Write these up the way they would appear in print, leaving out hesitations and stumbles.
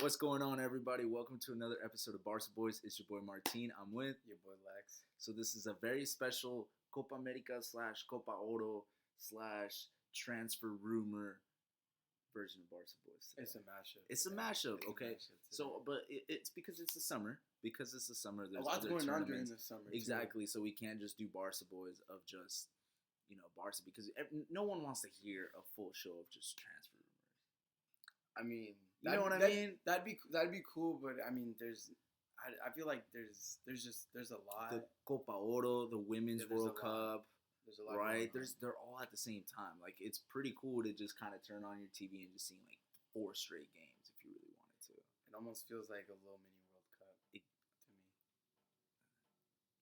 What's going on, everybody? Welcome to another episode of Barca Boys. It's your boy Martin. I'm with. Your boy Lex. So this is a very special Copa America / Copa Oro / transfer rumor version of Barca Boys today. It's a mashup. It's a mashup, It's a okay? mashup So, but it's because it's the summer. a lot's going on during the summer. Exactly. So we can't just do Barca Boys of just, Barca, because no one wants to hear a full show of just transfer rumors. I mean, You know what I mean? That'd be cool, but I mean, I feel like there's a lot. The Copa Oro, the Women's Yeah, there's World a lot. Cup, There's a lot. right? going on. They're all at the same time. Like, it's pretty cool to just kind of turn on your TV and just see like 4 straight games if you really wanted to. It almost feels like a little mini World Cup to me.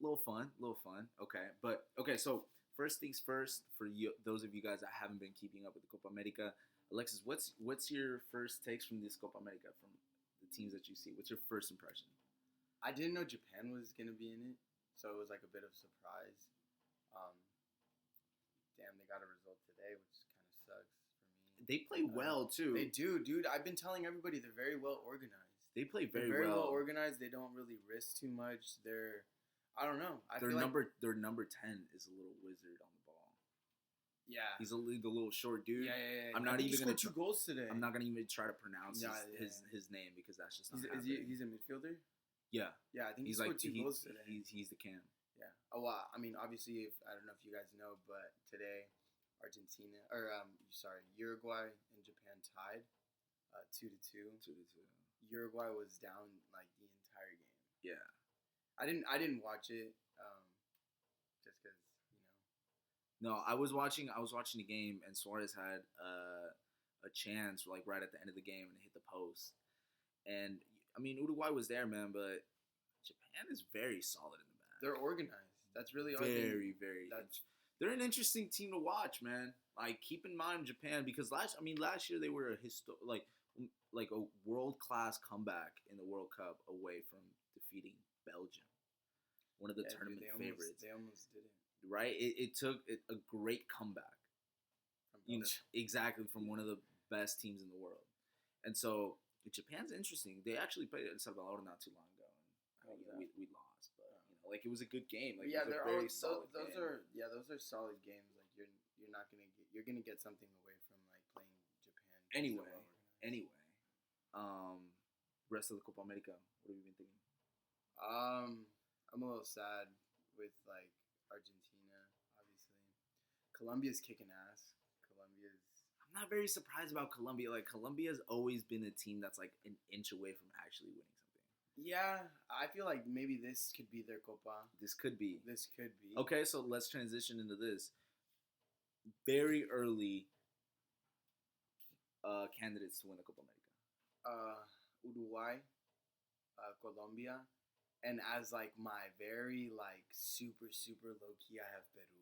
Little fun. Okay, so first things first, for you, those of you guys that haven't been keeping up with the Copa America, Alexis, what's your first takes from this Copa America, from the teams that you see? What's your first impression? I didn't know Japan was gonna be in it, so it was like a bit of a surprise. Damn, they got a result today, which kind of sucks for me. They play well too. They do, dude. I've been telling everybody they're very well organized. They play They're very well well. organized. They don't really risk too much. I don't know. I Their feel number 10 is a little wizard on the ball. yeah. He's the little short dude. Yeah. I'm I not think even he gonna scored 2 goals today. I'm not gonna even try to pronounce Yeah, his name, because that's just not Is happening. he's a midfielder? Yeah, Yeah, I think he's he like scored 2 goals today. he's the cam. Yeah. Oh, well, I mean, obviously, I don't know if you guys know, but today, Uruguay and Japan tied 2-2. 2-2. Uruguay was down like the entire game. Yeah. I didn't watch it just because, No, I was watching the game, and Suarez had a chance like right at the end of the game, and it hit the post. And I mean, Uruguay was there, man, but Japan is very solid in the back. they're organized. That's really all they Very. That's They're an interesting team to watch, man. Like, keep in mind Japan, because last year they were like a world-class comeback in the World Cup away from defeating Belgium, one of the tournament favorites. They almost did it. Right? It took a great comeback. From Belgium. Exactly, from one of the best teams in the world. And so Japan's interesting. They actually played El Salvador not too long ago, and we lost, but like, it was a good game. Like, yeah, it was a very solid game. those are solid games. Like, you're gonna get something away from like playing Japan. Anyway, rest of the Copa America, what have you been thinking? I'm a little sad with like Argentina, obviously. Colombia's kicking ass. I'm not very surprised about Colombia. Like, Colombia's always been a team that's like an inch away from actually winning something. Yeah, I feel like maybe this could be their Copa. This could be. Okay, so let's transition into this. Very early candidates to win the Copa America. Uruguay, Colombia, and as like my very like super low key, I have Peru.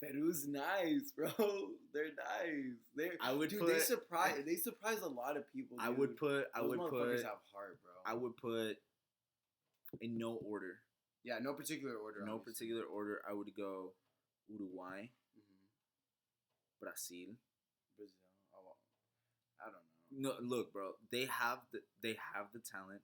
Peru's nice, bro. They're nice. They surprise a lot of people. Dude. Those motherfuckers have heart, bro. I would put in no order. Yeah, no particular order. No obviously. particular order. I would go Uruguay, Mm-hmm. Brazil. Oh, I don't know. No, look, bro. They have the talent.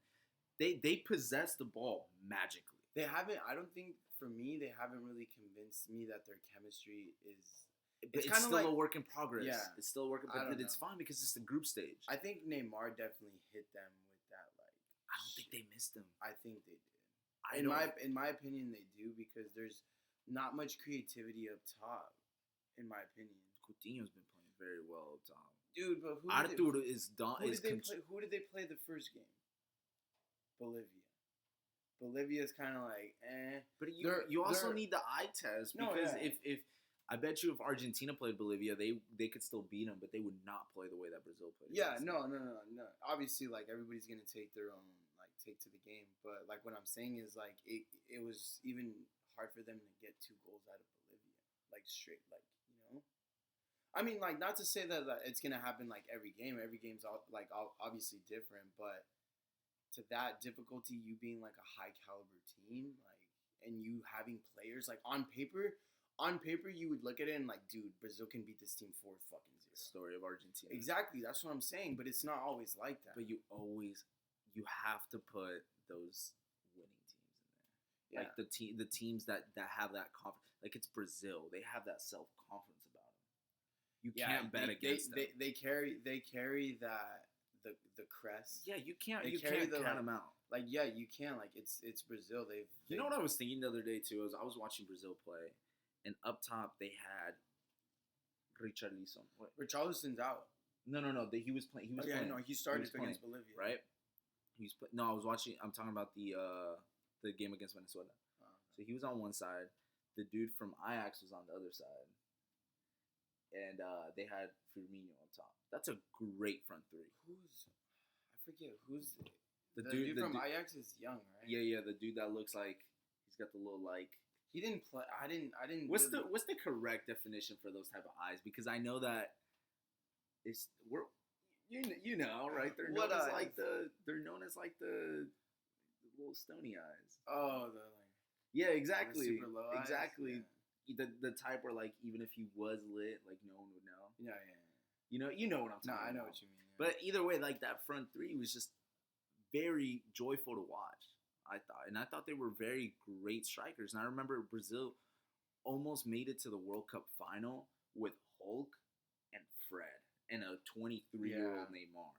They possess the ball magically. They haven't. I don't think, for me, they haven't really convinced me that their chemistry is. It's kind of still like a work in progress. Yeah. It's still a work in I progress. don't It's know. fine because it's the group stage. I think Neymar definitely hit them with that. Like, I don't think they missed them. I think they did. In In my opinion, they do, because there's not much creativity up top. In my opinion, Coutinho's been playing very well up top. dude. But Arturo is done. who did they play the first game? Bolivia. Bolivia's kind of like, eh. But you also need the eye test, because if I bet you if Argentina played Bolivia, they could still beat them, but they would not play the way that Brazil played. Yeah, no. Obviously, like, everybody's gonna take their own take to the game, but like what I'm saying is like it was even hard for them to get 2 goals out of Bolivia, like straight, like, I mean, like, not to say that it's gonna happen like every game. Every game's obviously different, but to that difficulty, you being like a high caliber team, like, and you having players like on paper, on paper you would look at it and like, dude, Brazil can beat this team 4-0. Story of Argentina. Exactly, that's what I'm saying. But it's not always like that. But you have to put those winning teams in there. Like the teams that have that confidence. Like it's Brazil, they have that self confidence about them. You can't bet against them. They carry that the crest. Yeah, you can't count them out. Like you can. Like it's Brazil. You know what I was thinking the other day too? I was watching Brazil play, and up top they had Richarlison. Richarlison's out. No. He was playing. Playing. No, he started against Bolivia. Right. No, I was watching. I'm talking about the game against Venezuela. So he was on one side. The dude from Ajax was on the other side, and they had Firmino on top. That's a great front three. I forget who's the dude from Ajax is young, right? Yeah. The dude that looks like he's got the little like. He didn't play. I didn't. What's the correct definition for those type of eyes? Because I know that you know, right? They're known as like the little stony eyes. Oh, yeah, exactly. The super low eyes? Exactly. Yeah. The type where like even if he was lit, like no one would know. Yeah. You know what I'm talking about. I know what you mean. Yeah. But either way, like that front three was just very joyful to watch. I thought they were very great strikers. And I remember Brazil almost made it to the World Cup final with Hulk and Fred and a 23-year-old Neymar.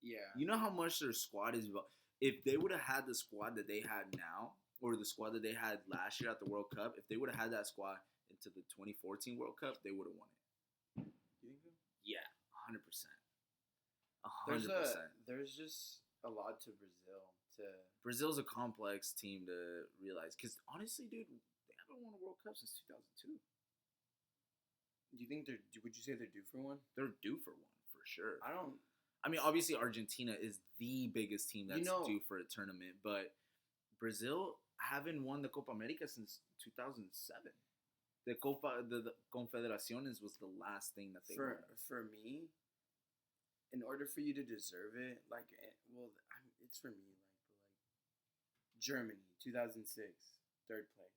Yeah. You know how much their squad is about. If they would have had the squad that they had now, or the squad that they had last year at the World Cup, if they would have had that squad into the 2014 World Cup, they would have won it. You think so? Yeah, 100%. 100%. There's just a lot to Brazil. Brazil's a complex team to realize. Because honestly, dude, they haven't won a World Cup since 2002. Do you think would you say they're due for one? They're due for one, for sure. I mean, obviously, Argentina is the biggest team that's due for a tournament. But Brazil haven't won the Copa America since 2007. The Confederaciones was the last thing that they won. For me, in order for you to deserve it, it's for me, Germany, 2006, third place.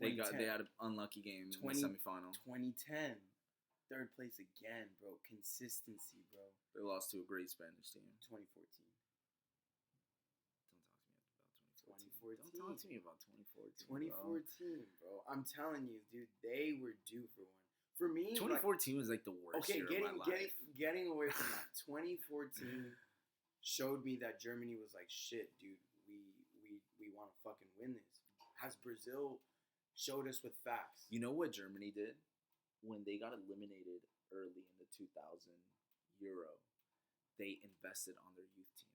They had an unlucky game in the semifinal. 2010, third place again, bro. Consistency, bro. They lost to a great Spanish team. 2014. Don't talk to me about 2014. 2014, bro. I'm telling you, dude, they were due for one. For me, 2014 was like the worst year of my life. Getting away from that, 2014 showed me that Germany was like, shit, dude, we want to fucking win this. Has Brazil showed us with facts? You know what Germany did? When they got eliminated early in the 2000 Euro, they invested on their youth teams.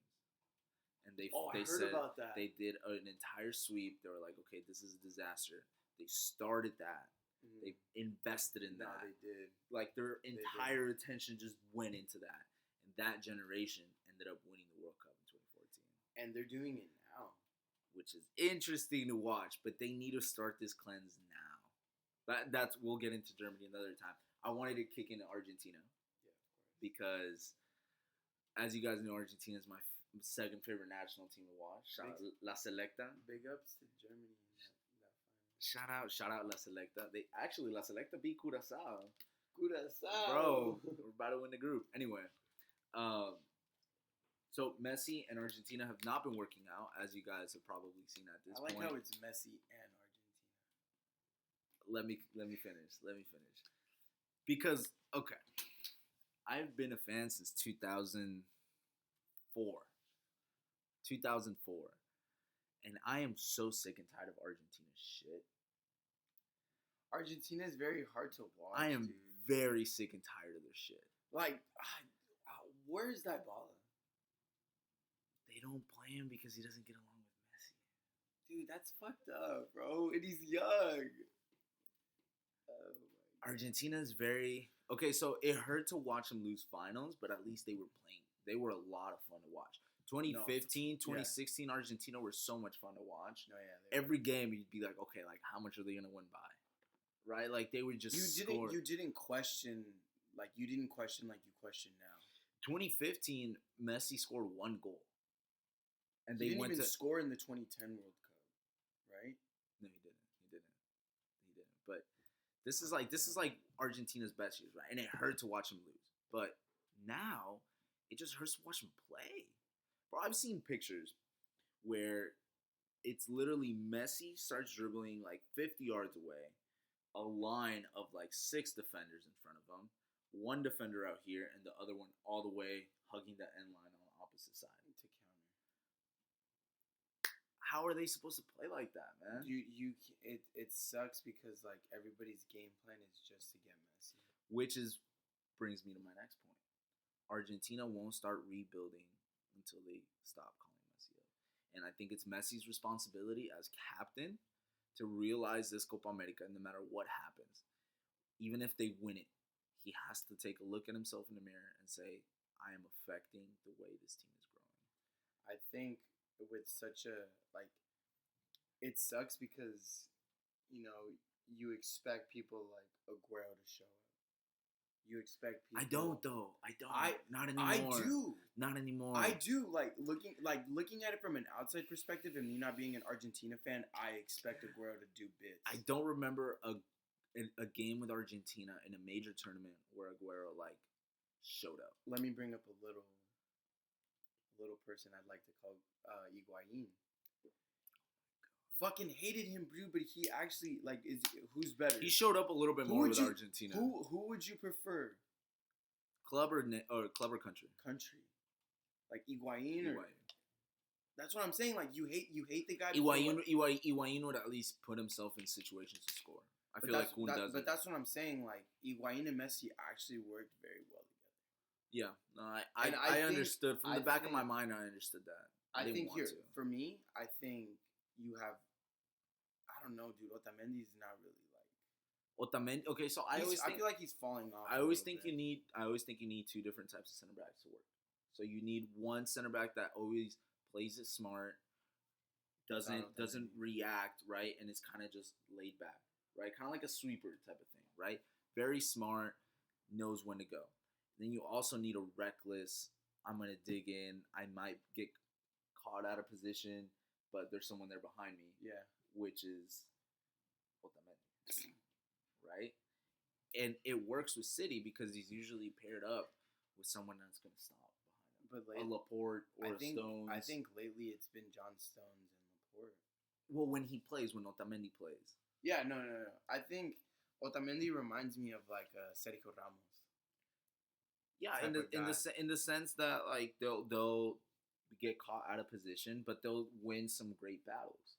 And they said about that. They did an entire sweep. They were like, okay, this is a disaster. They started that. Mm-hmm. They invested in that. No, they did. Like their entire attention just went into that. And that generation ended up winning the World Cup in 2014. And they're doing it now. Which is interesting to watch, but they need to start this cleanse now. We'll get into Germany another time. I wanted to kick into Argentina. Yeah, of course. Because, as you guys know, Argentina is my second favorite national team to watch. Shout out La Selecta. Big ups to Germany in that Shout final. out La Selecta. La Selecta beat Curaçao. Bro, we're about to win the group. Anyway, so Messi and Argentina have not been working out, as you guys have probably seen at this point. I like how it's Messi and Argentina. Let me finish. Because, okay, I've been a fan since 2004. And I am so sick and tired of Argentina's shit. Argentina is very hard to watch. I am very sick and tired of their shit. Like, where is that ball? They don't play him because he doesn't get along with Messi. Dude, that's fucked up, bro. And he's young. Argentina is very... Okay, so it hurt to watch them lose finals, but at least they were playing. They were a lot of fun to watch. 2015, 2016, Argentina were so much fun to watch. No, yeah. Every game, you'd be like, okay, like, how much are they going to win by? Right? Like, they would just score. You didn't question like you question now. 2015, Messi scored 1 goal. And he didn't even score in the 2010 World Cup, right? No, he didn't. This is like Argentina's best years, right? And it hurt to watch him lose. But now it just hurts to watch him play. Bro, I've seen pictures where it's literally Messi starts dribbling like 50 yards away, a line of like 6 defenders in front of him, one defender out here, and the other one all the way hugging the end line on the opposite side to counter. How are they supposed to play like that, man? It sucks because like everybody's game plan is just to get Messi. Which brings me to my next point. Argentina won't start rebuilding until they stop calling Messi up. And I think it's Messi's responsibility as captain to realize this Copa America, no matter what happens. Even if they win it, he has to take a look at himself in the mirror and say, I am affecting the way this team is growing. I think with such a, like, it sucks because, you expect people like Aguero to show up. You expect people. I don't though. Not anymore. I do. Not anymore. I do. Looking at it from an outside perspective, and me not being an Argentina fan, I expect Aguero to do bits. I don't remember a game with Argentina in a major tournament where Aguero showed up. Let me bring up a little person I'd like to call Higuaín. Fucking hated him, dude, but he actually who's better? He showed up a little bit more with Argentina. Who would you prefer? Club or club or country? Country, like Higuaín. That's what I'm saying. Like you hate the guy. Higuaín would at least put himself in situations to score. I feel like Kun doesn't. But that's what I'm saying. Like Higuaín and Messi actually worked very well together. Yeah, no, I understood from the back of my mind. I understood that. I think for me, I think you have. I don't know, dude. Otamendi's not really like. Otamendi. Okay, so I feel like he's falling off. I always think you need 2 different types of center backs to work. So you need one center back that always plays it smart, doesn't react, right, and is kind of just laid back, right, kind of like a sweeper type of thing, right? Very smart, knows when to go. Then you also need a reckless. I'm gonna dig in. I might get caught out of position, but there's someone there behind me. Yeah. Which is Otamendi, right? And it works with City because he's usually paired up with someone that's going to stop behind him. But a Laporte or Stones. I think lately it's been John Stones and Laporte. Well, when Otamendi plays. Yeah, no. I think Otamendi reminds me of like Sergio Ramos. Yeah, in the sense that like they'll get caught out of position, but they'll win some great battles.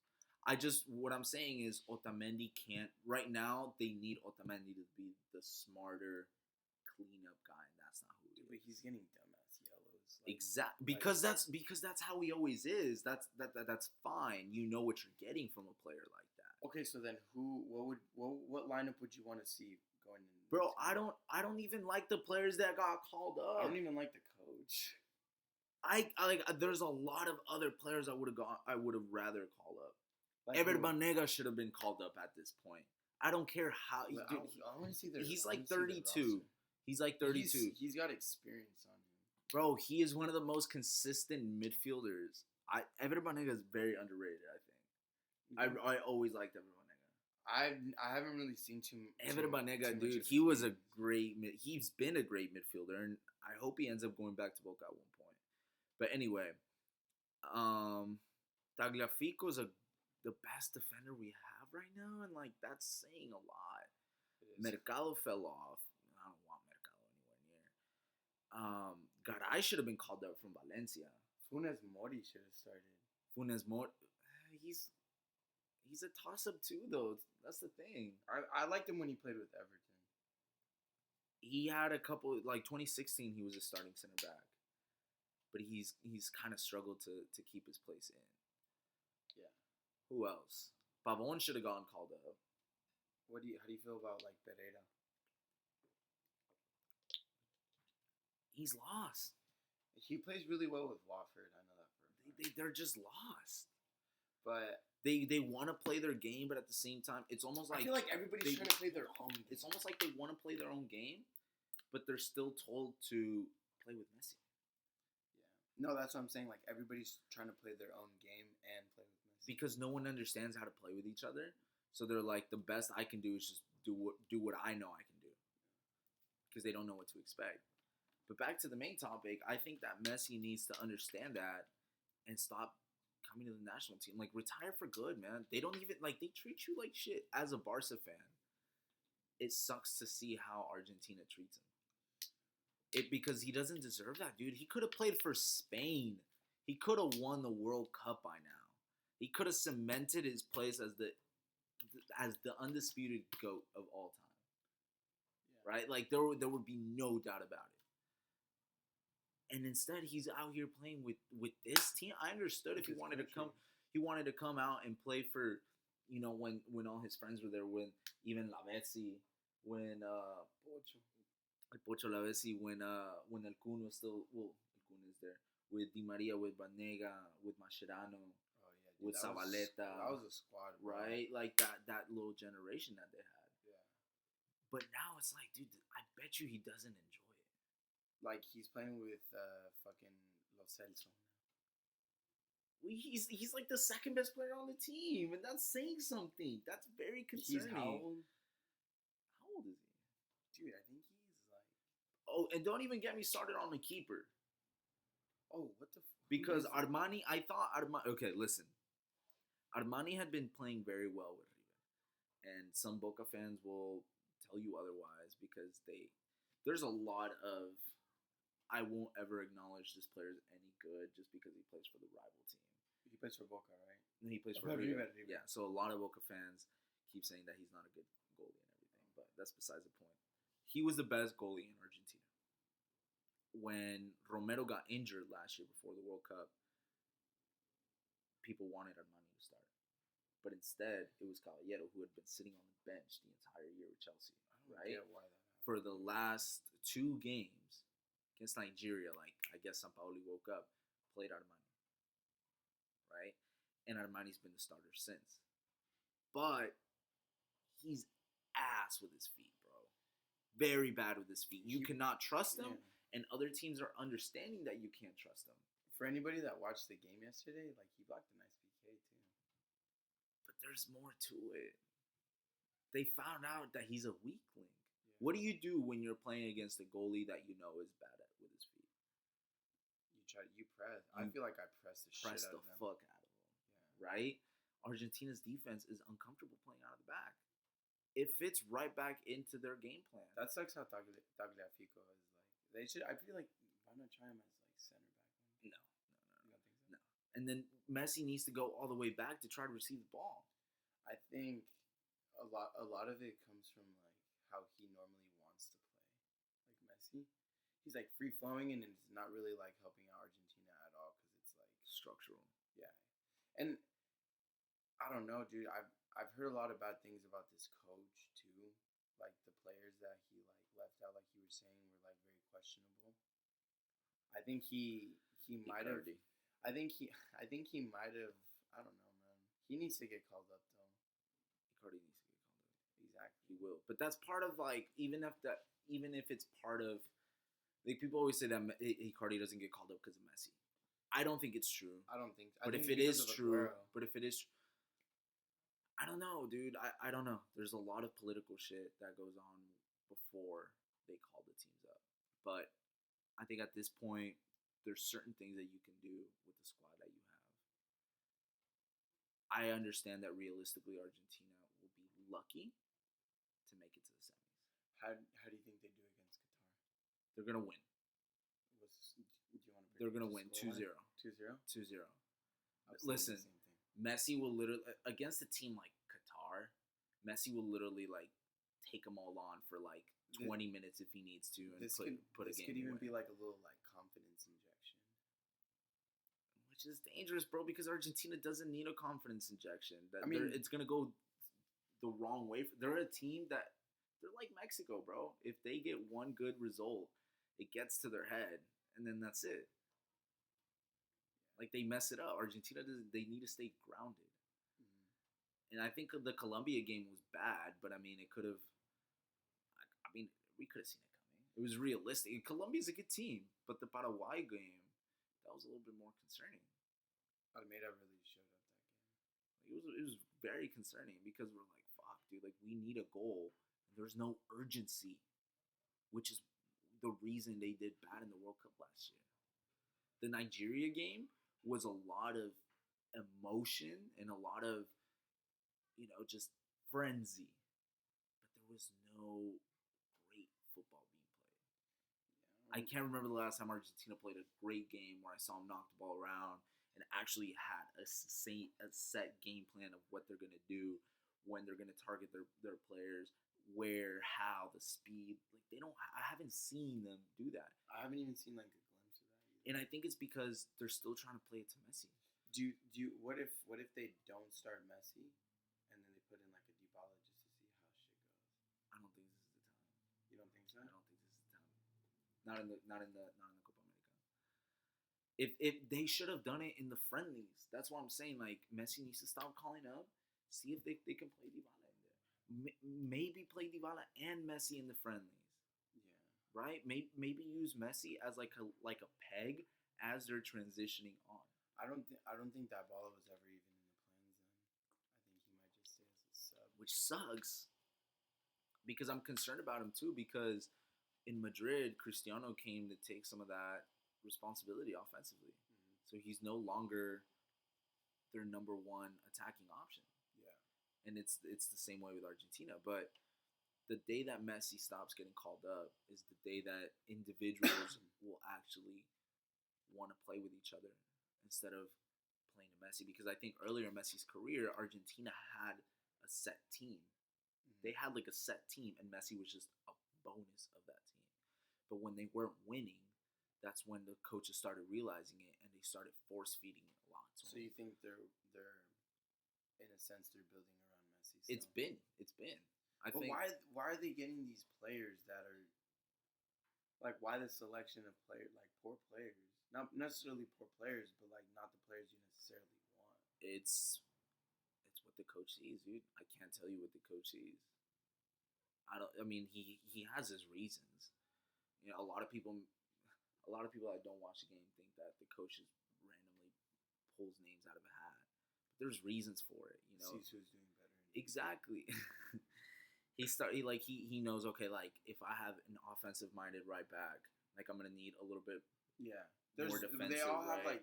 What I'm saying is Otamendi can't, right now, they need Otamendi to be the smarter cleanup guy, and that's not who he is. But he's getting dumbass yellows. Exactly. Because that's how he always is. That's fine. You know what you're getting from a player like that. Okay, so then what lineup would you want to see going in? Bro, I don't even like the players that got called up. I don't even like the coach. There's a lot of other players I would have rather called up. Like Ever Banega should have been called up at this point. I don't care how. I want to see he's like 32. He's like 32. He's got experience on him. Bro, he is one of the most consistent midfielders. Ever Banega is very underrated, I think. I always liked Ever Banega. I haven't really seen too Ever Banega, dude, he's been a great midfielder, and I hope he ends up going back to Boca at one point. But anyway, Tagliafico's the best defender we have right now, and that's saying a lot. Mercado fell off. I don't want Mercado anywhere near. Garay should have been called up from Valencia. Funes Mori should have started. Funes Mori, he's a toss-up too, though. That's the thing. I liked him when he played with Everton. He had a couple, 2016, he was a starting center back, but he's kind of struggled to keep his place in. Yeah. Who else? Pavon should have gotten called up. How do you feel about Pereira? He's lost. He plays really well with Watford. I know that for a fact. They're just lost. But they want to play their game, but at the same time, it's almost like I feel like everybody's trying to play their own game. It's almost like they want to play their own game, but they're still told to play with Messi. Yeah. No, that's what I'm saying. Like everybody's trying to play their own game and play with Messi. Because no one understands how to play with each other. So they're like, the best I can do is just do what I know I can do, because they don't know what to expect. But back to the main topic, I think that Messi needs to understand that and stop coming to the national team. Like, retire for good, man. They don't even like, they treat you like shit. As a Barca fan, it sucks to see how Argentina treats him. Because he doesn't deserve that, dude. He could have played for Spain. He could have won the World Cup by now. He could have cemented his place as the undisputed GOAT of all time. Yeah. Right? Like, there would be no doubt about it. And instead, he's out here playing with this team. I understood if he wanted to come out and play for, when all his friends were there, when even Lavezzi, when Pocho Lavezzi, when El Kun was still, El Kun is there, with Di Maria, with Banega, with Mascherano, with Zabaleta. That was a squad, bro. Right? Like that little generation that they had. Yeah. But now it's like, dude, I bet you he doesn't enjoy it. Like, he's playing with fucking Lo Celso. He's like the second best player on the team, and that's saying something. That's very concerning. He's how old? How old is he? Dude, I think he's like... Oh, and don't even get me started on the keeper. Oh, what the... Because Armani, okay, listen. Armani had been playing very well with River. And some Boca fans will tell you otherwise, because there's a lot of, I won't ever acknowledge this player as any good just because he plays for the rival team. He plays for Boca, right? And he plays for River. Yeah, so a lot of Boca fans keep saying that he's not a good goalie and everything, but that's besides the point. He was the best goalie in Argentina. When Romero got injured last year before the World Cup, people wanted Armani to start. But instead, it was Caballero, who had been sitting on the bench the entire year with Chelsea. I don't get why that happened. For the last 2 games against Nigeria, like, I guess Sampaoli woke up, played Armani. Right? And Armani's been the starter since. But he's ass with his feet, bro. Very bad with his feet. You cannot trust him, and other teams are understanding that you can't trust him. For anybody that watched the game yesterday, like, he blocked a nice PK too. But there's more to it. They found out that he's a weakling. Yeah. What do you do when you're playing against a goalie that you know is bad with his feet? You press. I feel like I press the fuck out of him. Yeah. Right? Argentina's defense is uncomfortable playing out of the back. It fits right back into their game plan. That sucks how Tagliafico is. Like, they should. I feel like, why not try him as like center back? No. You don't think so? No. And then Messi needs to go all the way back to try to receive the ball. I think a lot of it comes from like how he normally wants to play. Like Messi, he's like free flowing, and it's not really like helping out Argentina at all, because it's like structural. Yeah, and I don't know, dude. I've heard a lot of bad things about this coach too. Like, the players that he like left out, like you were saying, were like very questionable. I think he might have. I think he might have. I don't know, man. He needs to get called up though. Icardi needs to get called up. Exactly. He will, but that's part of like even if it's part of, like, people always say that Icardi doesn't get called up because of Messi. I don't think it's true. I don't think. But if it is true, I don't know, dude. I don't know. There's a lot of political shit that goes on before they call the teams up. But I think at this point, there's certain things that you can do with the squad that you have. I understand that realistically, Argentina will be lucky to make it to the semis. How do you think they do against Qatar? They're going to win. They're going to win 2-0. 2-0? 2-0. Listen, Messi will literally, against a team like Qatar, Messi will literally, like, take them all on for, like, 20 minutes if he needs to, and put a game away. This could even be, like, a little, like, confidence injection. Which is dangerous, bro, because Argentina doesn't need a confidence injection. It's going to go the wrong way. They're a team that, they're like Mexico, bro. If they get one good result, it gets to their head, and then that's it. Like, they mess it up. Argentina they need to stay grounded. Mm-hmm. And I think the Colombia game was bad, but I mean, it could have. I mean, we could have seen it coming. It was realistic. Colombia's a good team, but the Paraguay game, that was a little bit more concerning. Almeida really showed up that game. It was very concerning, because we're like, fuck, dude. Like, we need a goal There's no urgency, which is the reason they did bad in the World Cup last year. The Nigeria game was a lot of emotion and a lot of, just frenzy. But there was no great football being played. I can't remember the last time Argentina played a great game where I saw them knock the ball around and actually had a set game plan of what they're going to do, when they're going to target their players, where, how, the speed. Like, they don't. I haven't seen them do that. I haven't even seen like a glimpse of that either. And I think it's because they're still trying to play it to Messi. What if they don't start Messi and then they put in like a Dybala just to see how shit goes? I don't think this is the time. You don't think so? I don't think this is the time. Not in the Copa America. If they should have done it in the friendlies. That's what I'm saying. Like, Messi needs to stop calling up. See if they can play Dybala in there. Maybe play Dybala and Messi in the friendlies. Yeah. Right? Maybe use Messi as like a peg as they're transitioning on. I don't think that Dybala was ever even in the plans then. I think he might just stay as a sub. Which sucks. Because I'm concerned about him too, because in Madrid, Cristiano came to take some of that responsibility offensively. Mm-hmm. So he's no longer their number one attacking option. Yeah. And it's the same way with Argentina. But the day that Messi stops getting called up is the day that individuals will actually want to play with each other instead of playing to Messi. Because I think earlier in Messi's career, Argentina had a set team. They had like a set team, and Messi was just a bonus of that team. But when they weren't winning, that's when the coaches started realizing it, and they started force feeding it a lot. So you think they're in a sense they're building around Messi still? It's been. I think. Why are they getting these players that are like, why the selection of players, like poor players, not necessarily poor players, but like not the players you necessarily want? It's what the coach sees, dude. I can't tell you what the coach sees. I mean, he has his reasons. A lot of people that don't watch the game think that the coach just randomly pulls names out of a hat. But there's reasons for it, Sees who's doing better. Exactly. He knows, okay, like, if I have an offensive minded right back, like, I'm gonna need a little bit more defensive. They all have right?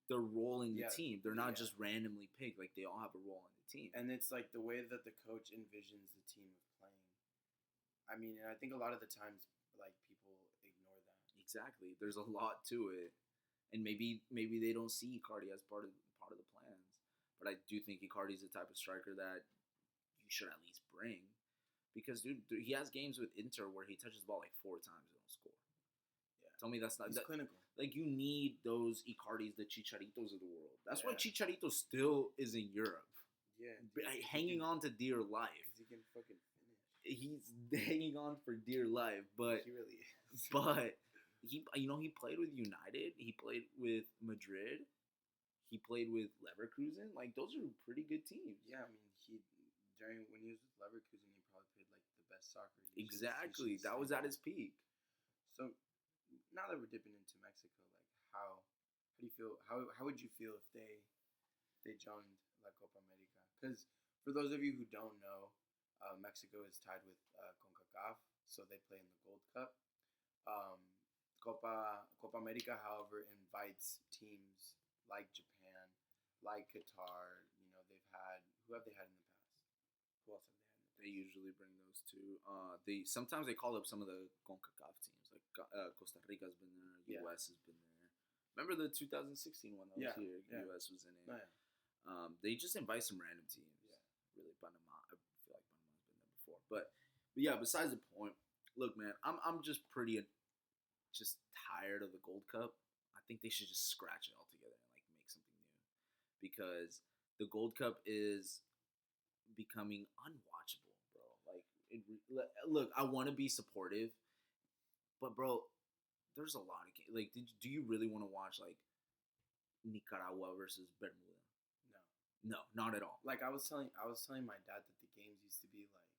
their role in the team. They're not just randomly picked. Like, they all have a role in the team. And it's like the way that the coach envisions the team of playing. I mean, and I think a lot of the times, like, people ignore that. Exactly. There's a lot to it, and maybe they don't see Icardi as part of the plans. But I do think Icardi's the type of striker that you should at least bring, because dude, he has games with Inter where he touches the ball like 4 times and don't score. Yeah. Tell me that's not clinical. Like, you need those Icardis, the Chicharitos of the world. That's why Chicharito still is in Europe. Yeah. Hanging on to dear life. He can fucking finish. He's hanging on for dear life, but he really is. But he played with United. He played with Madrid. He played with Leverkusen. Like, those are pretty good teams. Yeah, I mean, when he was with Leverkusen, he probably played like the best soccer. Exactly, that was at his peak. So now that we're dipping into Mexico, like, how do you feel? How would you feel if they joined La Copa America? Because for those of you who don't know, Mexico is tied with CONCACAF, so they play in the Gold Cup. Copa America, however, invites teams like Japan, like Qatar. Who have they had in the past? Who else have they had in the past? They usually bring those two. Sometimes they call up some of the CONCACAF teams, like Costa Rica's been there, US has been there. Remember the 2016 one that was here? Yeah. US was in it. Oh, yeah. They just invite some random teams. Yeah. Really, Panama. I feel like Panama's been there before, but yeah. Besides the point, look, man, I'm just just tired of the Gold Cup. I think they should just scratch it all together and like make something new, because the Gold Cup is becoming unwatchable, bro. Like, look, I want to be supportive, but bro, there's a lot of games. Like, do you really want to watch like Nicaragua versus Bermuda? No, not at all. Like, I was telling my dad that the games used to be like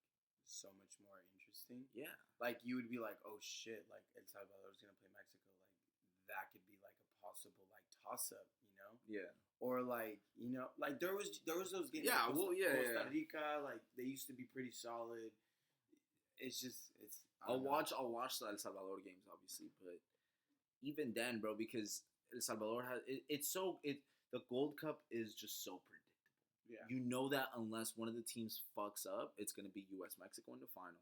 so much more interesting. Yeah. Like, you would be like, oh shit, like El Salvador's gonna play Mexico. Like, that could be like a possible like toss up, Yeah. or like like there was those games. Yeah, like yeah. Costa Rica, like they used to be pretty solid. It's just I'll watch the El Salvador games, obviously, but even then, bro, because El Salvador the Gold Cup is just so predictable. Yeah. You know that unless one of the teams fucks up, it's gonna be U.S. Mexico in the final.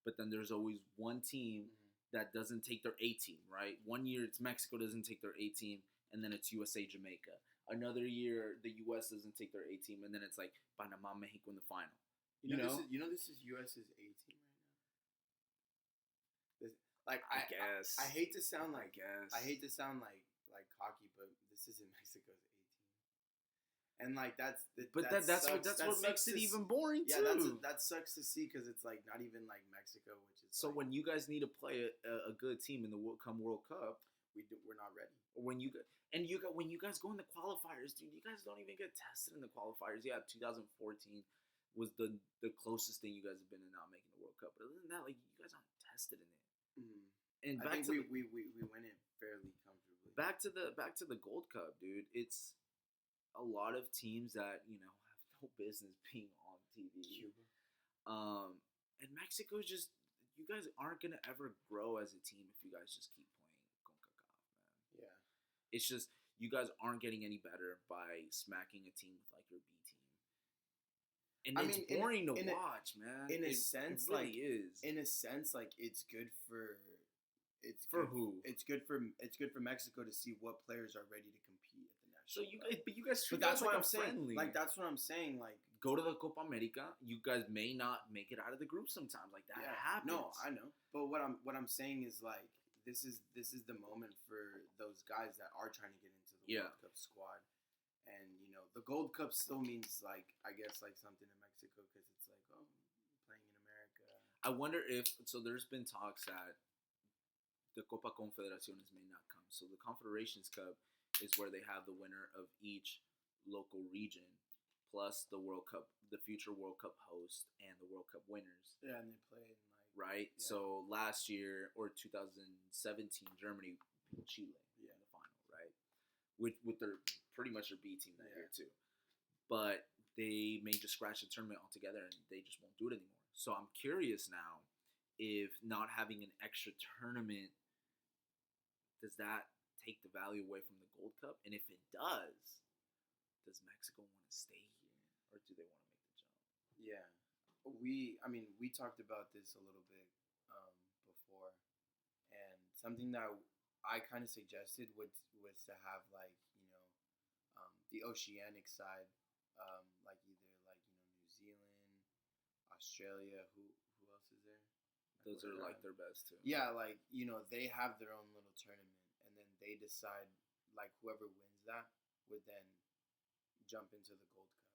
But then there's always one team that doesn't take their A team, right? One year it's Mexico doesn't take their A team, and then it's USA Jamaica. Another year the U.S. doesn't take their A team, and then it's like Panama Mexico in the final. This is US's A team right now. I guess I hate to sound like cocky, but this isn't Mexico's A team, and like that's what makes it even boring too. Yeah, that sucks to see because it's like not even like Mexico, which is so when you guys need to play a good team in the World Cup, we're not ready. When you guys go in the qualifiers, dude, you guys don't even get tested in the qualifiers. Yeah, 2014 was the closest thing you guys have been to not making the World Cup. But other than that, like you guys aren't tested in it. Mm-hmm. And I think we went in fairly comfortably. Back to the Gold Cup, dude. It's a lot of teams that have no business being on TV. Cuba. And Mexico's just you guys aren't gonna ever grow as a team if you guys just keep playing CONCACAF, man. Yeah. It's just you guys aren't getting any better by smacking a team with like your B team. And it's boring to watch, man. In a sense, it really is. In a sense, like it's good for. Who? It's good for Mexico to see what players are ready to compete at the national. So that's what I'm saying. Like that's what I'm saying. Like go to the Copa America. You guys may not make it out of the group sometimes. Like that happens. No, I know. But what I'm saying is like this is the moment for those guys that are trying to get into the World Cup squad. And the Gold Cup still means like I guess like something in Mexico because it's like playing in America. I wonder if there's been talks that the Copa Confederaciones may not come. So the Confederations Cup is where they have the winner of each local region, plus the World Cup, the future World Cup host, and the World Cup winners. Yeah, and they play in right. Yeah. So last year or 2017, Germany beat Chile in the final, right? With their pretty much their B team that year too, but they may just scratch the tournament altogether and they just won't do it anymore. So I'm curious now if not having an extra tournament. Does that take the value away from the Gold Cup? And if it does Mexico want to stay here, or do they want to make the jump? Yeah, we talked about this a little bit before, and something that I kind of suggested was to have like the oceanic side, like either like New Zealand, Australia. Who else is there? Those are like their best too. Yeah, like they have their own little tournament, and then they decide like whoever wins that would then jump into the Gold Cup.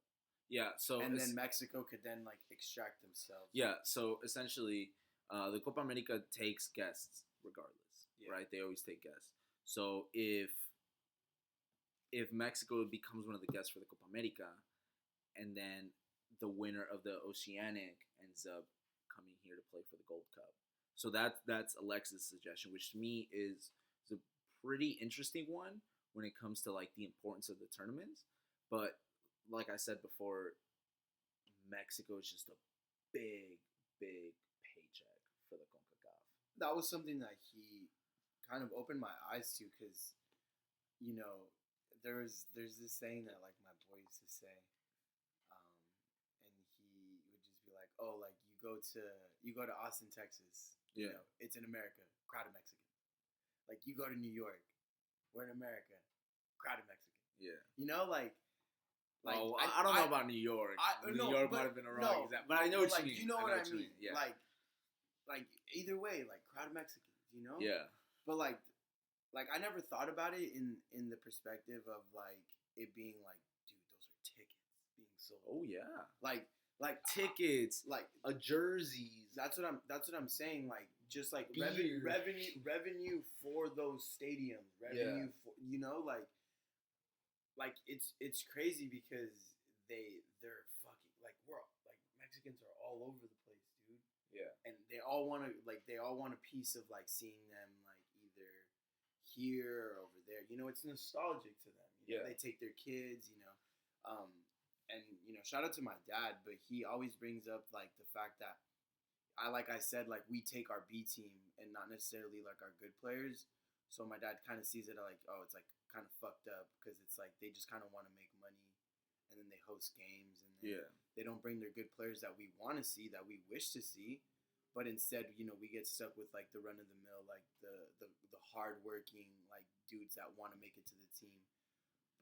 Yeah, so and then Mexico could then like extract themselves. Yeah, so essentially, the Copa America takes guests regardless, right? They always take guests. So if Mexico becomes one of the guests for the Copa America, and then the winner of the Oceanic ends up coming here to play for the Gold Cup. So that's Alexa's suggestion, which to me is a pretty interesting one when it comes to like the importance of the tournaments. But like I said before, Mexico is just a big paycheck for the CONCACAF. That was something that he kind of opened my eyes to because, there's this saying that like my boy used to say, and he would just be like, oh, like you go to Austin, Texas. It's in America, crowd of Mexican. Like you go to New York, we're in America, crowd of Mexican. Yeah. I don't know about New York. New York might have been a wrong example, but I know what you mean. You know what I mean? Yeah. Like either way, like crowd of Mexicans. Yeah. But like I never thought about it in the perspective of like it being like, dude, those are tickets being sold. Oh yeah. Like tickets, like a jerseys. That's what I'm saying. Like just like revenue for those stadiums. Revenue for like it's crazy because they're fucking like Mexicans are all over the place, dude. Yeah. And they all want a piece of like seeing them like either here or over there. It's nostalgic to them. Yeah. They take their kids, and shout out to my dad, but he always brings up like the fact that like I said, like we take our B team and not necessarily like our good players. So my dad kind of sees it like, oh, it's like kind of fucked up because it's like they just kind of want to make money, and then they host games, and then they don't bring their good players that we want to see, that we wish to see, but instead, we get stuck with like the run of the mill, like the hardworking like dudes that want to make it to the team,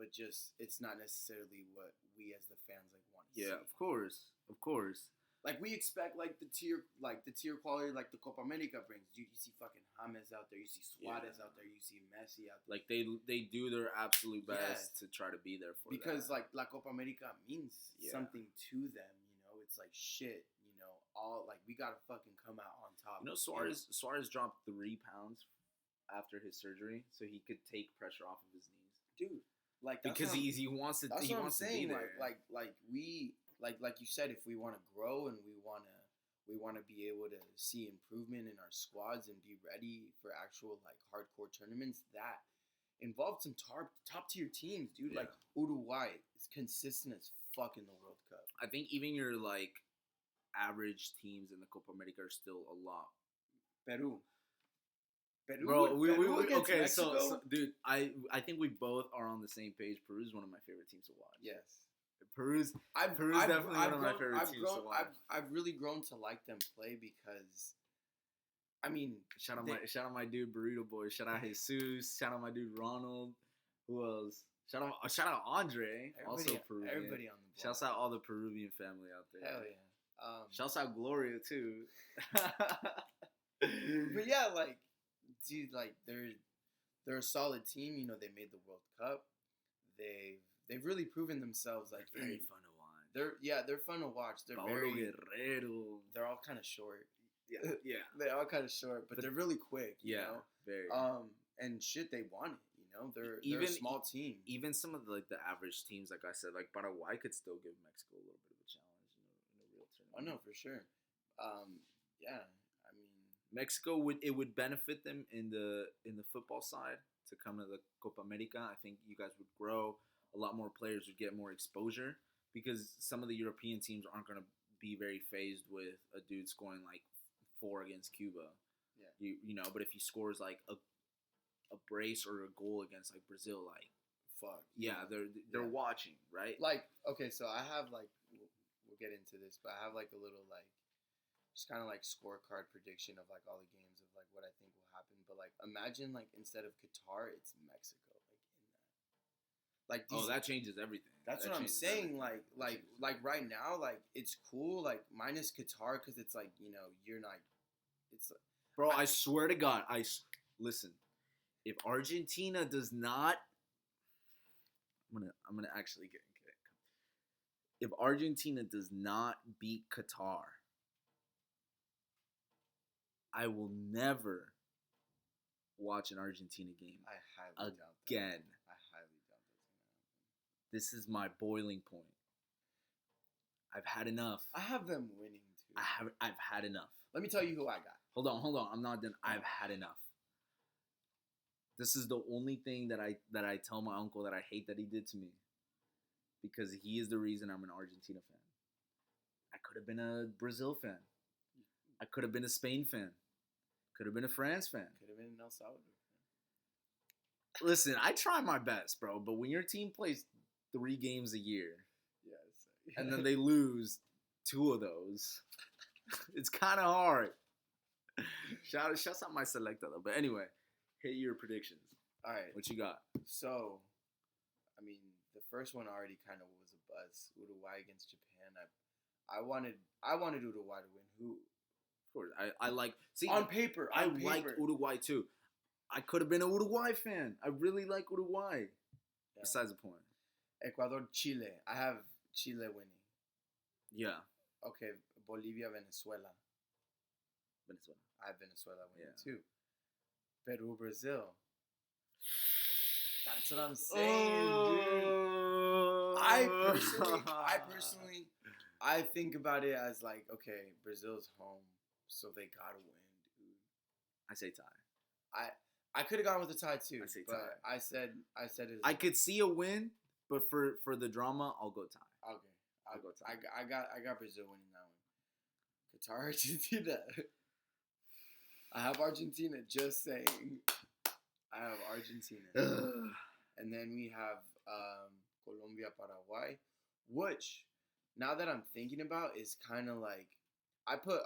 but just it's not necessarily what we as the fans like want to see. Yeah, of course. Like we expect like the tier quality like the Copa America brings. Dude, you see fucking James out there, you see Suarez out there, you see Messi out there. Like they do their absolute best to try to be there for because that. like La Copa America means something to them. It's like shit. All like we gotta fucking come out on top. Suarez dropped 3 pounds after his surgery, so he could take pressure off of his knees, dude. Like because he wants to. That's he what wants I'm saying. To be there. Like you said, if we want to grow and we want to be able to see improvement in our squads and be ready for actual like hardcore tournaments that involve some top tier teams, dude. Yeah. Like Uruguay is consistent as fuck in the World Cup. I think even your like average teams in the Copa America are still a lot. Peru, bro. Okay, so dude, I think we both are on the same page. Peru's one of my favorite teams to watch. Yes. Peru's definitely one of my favorite teams to watch. I've really grown to like them play because, I mean, shout out my dude Burrito Boy. Shout out Jesus. Shout out my dude Ronald. Who else? Shout out Andre. Also Peruvian. Everybody on the block. Shouts out all the Peruvian family out there. Hell yeah. Shouts out Gloria too. But yeah, like, dude, like they're a solid team. They made the World Cup. They've really proven themselves. Like they're very fun to watch. They're fun to watch. They're Paulo Guerrero. They're all kind of short. Yeah. They're all kind of short, but they're really quick. Very. And shit, they want it. They're a small team. Even some of the average teams, like I said, like Paraguay could still give Mexico a little bit of a challenge, in a real tournament. Oh no, for sure. Yeah. I mean, Mexico would benefit them in the football side to come to the Copa America. I think you guys would grow. A lot more players would get more exposure because some of the European teams aren't going to be very phased with a dude scoring like 4 against Cuba. Yeah. But if he scores like a brace or a goal against like Brazil, like fuck. Yeah, they're watching, right? Like, okay, so I have like we'll get into this, but I have like a little like just kind of like scorecard prediction of like all the games of like what I think will happen. But like imagine like instead of Qatar, it's Mexico. Like that changes everything. That's what I'm saying. Everything. Like right now, like it's cool. Like minus Qatar because it's like you're not. It's bro. I swear to God, listen. If Argentina does not, I'm gonna actually get. If Argentina does not beat Qatar, I will never watch an Argentina game I highly doubt that. Again. This is my boiling point. I've had enough. I have them winning too. I've had enough. Let me tell you who I got. Hold on. I'm not done. I've had enough. This is the only thing that I tell my uncle that I hate that he did to me. Because he is the reason I'm an Argentina fan. I could have been a Brazil fan. I could have been a Spain fan. Could have been a France fan. Could have been an El Salvador fan. Listen, I try my best, bro. But when your team plays 3 games a year, and then they lose 2 of those, it's kind of hard. Shouts out my selector though. But anyway, hit your predictions. All right, what you got? So, I mean, the first one already kind of was a buzz. Uruguay against Japan. I wanted Uruguay to win. Who? Of course, I like. See, on paper, I liked Uruguay too. I could have been an Uruguay fan. I really like Uruguay. Yeah. Besides the point. Ecuador, Chile. I have Chile winning. Yeah. Okay, Bolivia, Venezuela. I have Venezuela winning too. Peru, Brazil. That's what I'm saying, dude. I personally, I think about it as like, okay, Brazil's home, so they gotta win, dude. I say tie. I could have gone with a tie too. I say but tie. I said it. I could see a win, but for the drama, I'll go tie. Okay. I'll go tie. I got Brazil winning that one. Qatar, Argentina. I have Argentina. Just saying. I have Argentina. And then we have Colombia, Paraguay, which now that I'm thinking about is kind of like I put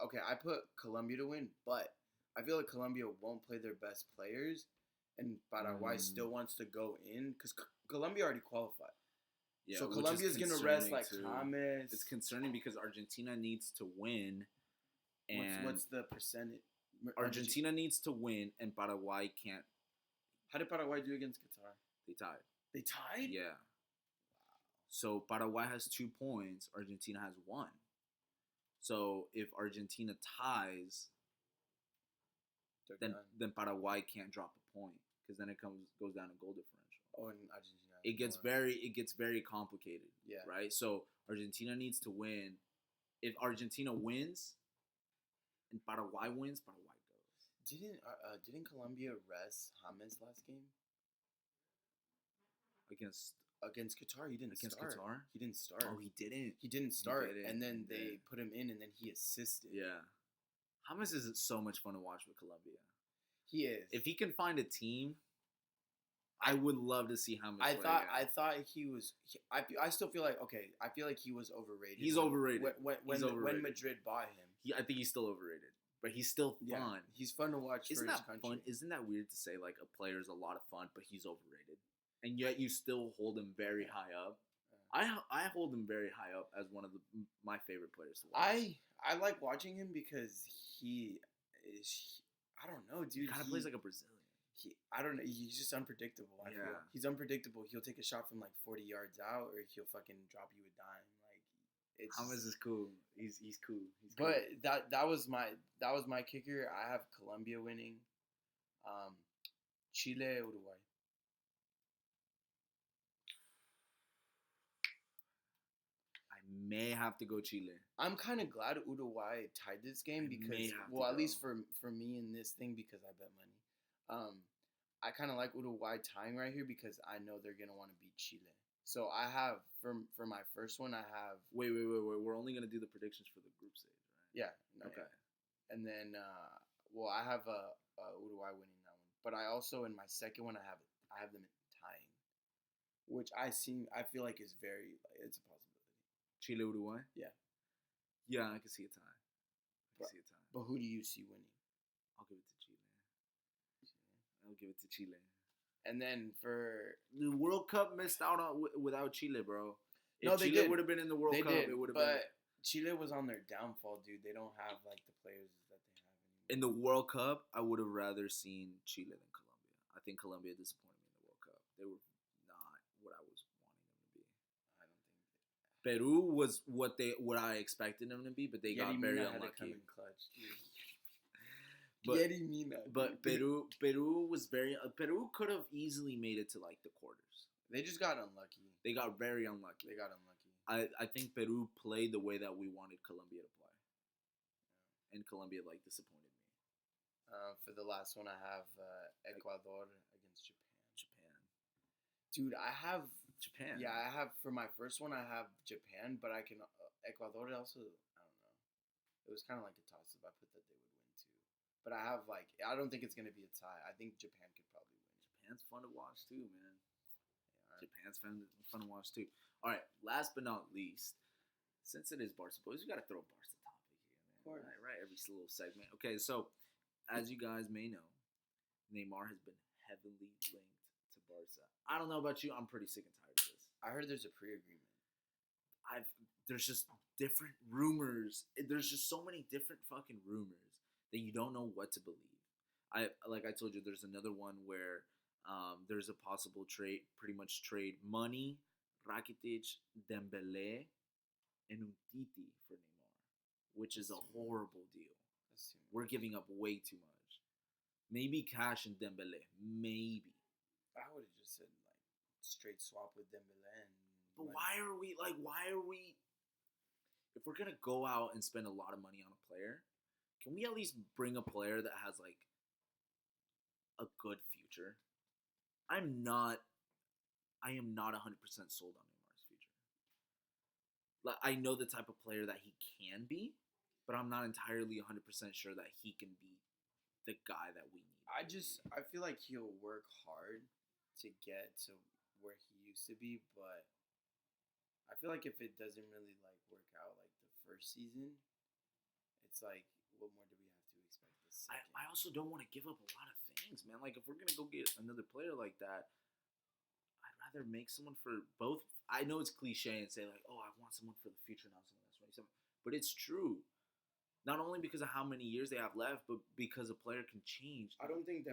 Colombia to win, but I feel like Colombia won't play their best players, and Paraguay still wants to go in because Colombia already qualified. Yeah, so Colombia's gonna rest like James. It's concerning because Argentina needs to win, and what's the percentage? Argentina needs to win, and Paraguay can't. How did Paraguay do against Qatar? They tied. They tied? Yeah. Wow. So Paraguay has 2 points. Argentina has 1. So if Argentina ties, then Paraguay can't drop a point because then it goes down to goal differential. Oh, and Argentina. It gets very complicated. Yeah. Right. So Argentina needs to win. If Argentina wins, and Paraguay wins, Paraguay goes. Didn't Colombia rest James last game? Against Qatar, he didn't start. Qatar? He didn't start. Oh, he didn't. He didn't start, and then they put him in, and then he assisted. Yeah. James is so much fun to watch with Colombia. He is. If he can find a team, I would love to see James. I thought he was. I still feel like I feel like he was overrated. He's overrated. When Madrid bought him, I think he's still overrated. But he's still fun. Yeah, he's fun to watch. Isn't for his that country. fun? Isn't that weird to say? Like a player's a lot of fun, but he's overrated, and yet you still hold him very high up. I hold him very high up as one of my favorite players to watch. I like watching him because he is. I don't know, dude. He kind of plays like a Brazilian. I don't know. He's just unpredictable. I feel. He's unpredictable. He'll take a shot from like 40 yards out, or he'll fucking drop you a dime. Like James is cool. He's cool. But that was my kicker. I have Colombia winning. Chile, Uruguay. I may have to go Chile. I'm kind of glad Uruguay tied this game because, at least for me in this thing, because I bet money. I kind of like Uruguay tying right here because I know they're gonna want to beat Chile. So I have for my first one, I have. Wait. We're only gonna do the predictions for the group stage, right? Yeah. No, okay. Yeah. And then, I have Uruguay winning that one, but I also in my second one I have them tying, which I feel like is it's a possibility. Chile, Uruguay. Yeah. Yeah, I can see a tie. But who do you see winning? I'll give it to Chile. I'll give it to Chile. And then for the World Cup missed out on without Chile, bro. If they Chile would have been in the World Cup, it would have been. But Chile was on their downfall, dude. They don't have like the players that they have anymore. In the World Cup, I would have rather seen Chile than Colombia. I think Colombia disappointed me in the World Cup. They were not what I was wanting them to be. I don't think Peru was what I expected them to be, but they got very unlucky. But Peru was Peru could have easily made it to like the quarters. They just got unlucky. They got very unlucky. I think Peru played the way that we wanted Colombia to play, and Colombia like disappointed me. For the last one, I have Ecuador against Japan. Dude, I have Japan. Yeah, I have for my first one. I have Japan, but I can Ecuador also. I don't know. It was kind of like a toss up. I put that they would win too, but I have I don't think it's gonna be a tie. I think Japan could probably win. Japan's fun to watch too, man. Yeah, Japan's fun to watch too. All right, last but not least, since it is Barca boys, we gotta throw a Barca topic here, man. Of course. Right. Every little segment. Okay, so as you guys may know, Neymar has been heavily linked to Barca. I don't know about you. I'm pretty sick and tired of this. I heard there's a pre-agreement. There's just different rumors. There's just so many different fucking rumors that you don't know what to believe. Like I told you, there's another one where there's a possible trade money, Rakitic, Dembele, and Umtiti for Neymar, which is a horrible deal. We're giving up way too much. Maybe cash and Dembele. Maybe. I would have just said straight swap with Dembele. But why are we? If we're gonna go out and spend a lot of money on a player, can we at least bring a player that has a good future. I am not 100% sold on Neymar's future. Like, I know the type of player that he can be, but I'm not entirely 100% sure that he can be the guy that we need. I feel like he'll work hard to get to where he used to be, but I feel like if it doesn't really like work out like the first season, it's like what more do we have to expect this second? I also don't want to give up a lot of things, man. Like, if we're gonna go get another player like that, I'd rather make someone for both. I know it's cliche and say like, oh, I want someone for the future, not someone that's 27, but it's true. Not only because of how many years they have left, but because a player can change. I don't think they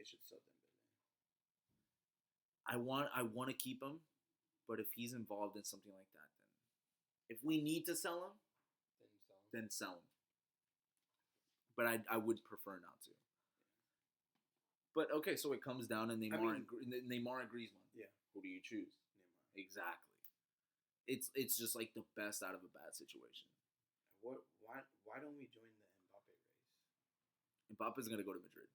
should sell Dembele. I want to keep him, but if he's involved in something like that, then if we need to sell him, then sell him. But I would prefer not to. But okay, so it comes down to Neymar and Griezmann. Yeah. Who do you choose? Neymar. Exactly. It's just like the best out of a bad situation. Why don't we join the Mbappe race? Mbappe's gonna go to Madrid.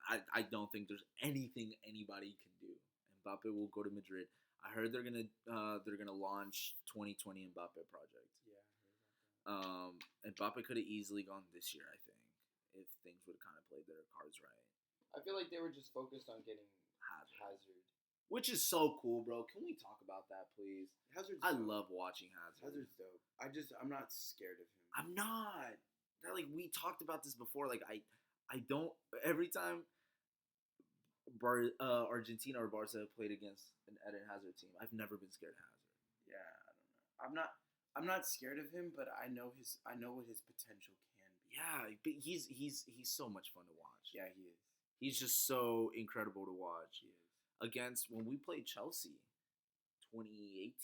I don't think there's anything anybody can do. Mbappe will go to Madrid. I heard they're gonna launch 2020 Mbappe project. Yeah, I heard about that. Mbappe could have easily gone this year, I think, if things would have kind of played their cards right. I feel like they were just focused on getting Hazard. Which is so cool, bro. Can we talk about that, please? I love watching Hazard. Hazard's dope. I'm not scared of him. I'm not. Like, we talked about this before. Like, I don't. Every time Argentina or Barca have played against an Eden Hazard team, I've never been scared of Hazard. Yeah, I don't know. I'm not scared of him, but I know what his potential can be. Yeah, but he's so much fun to watch. Yeah, he is. He's just so incredible to watch. He is. Against when we played Chelsea, 2018,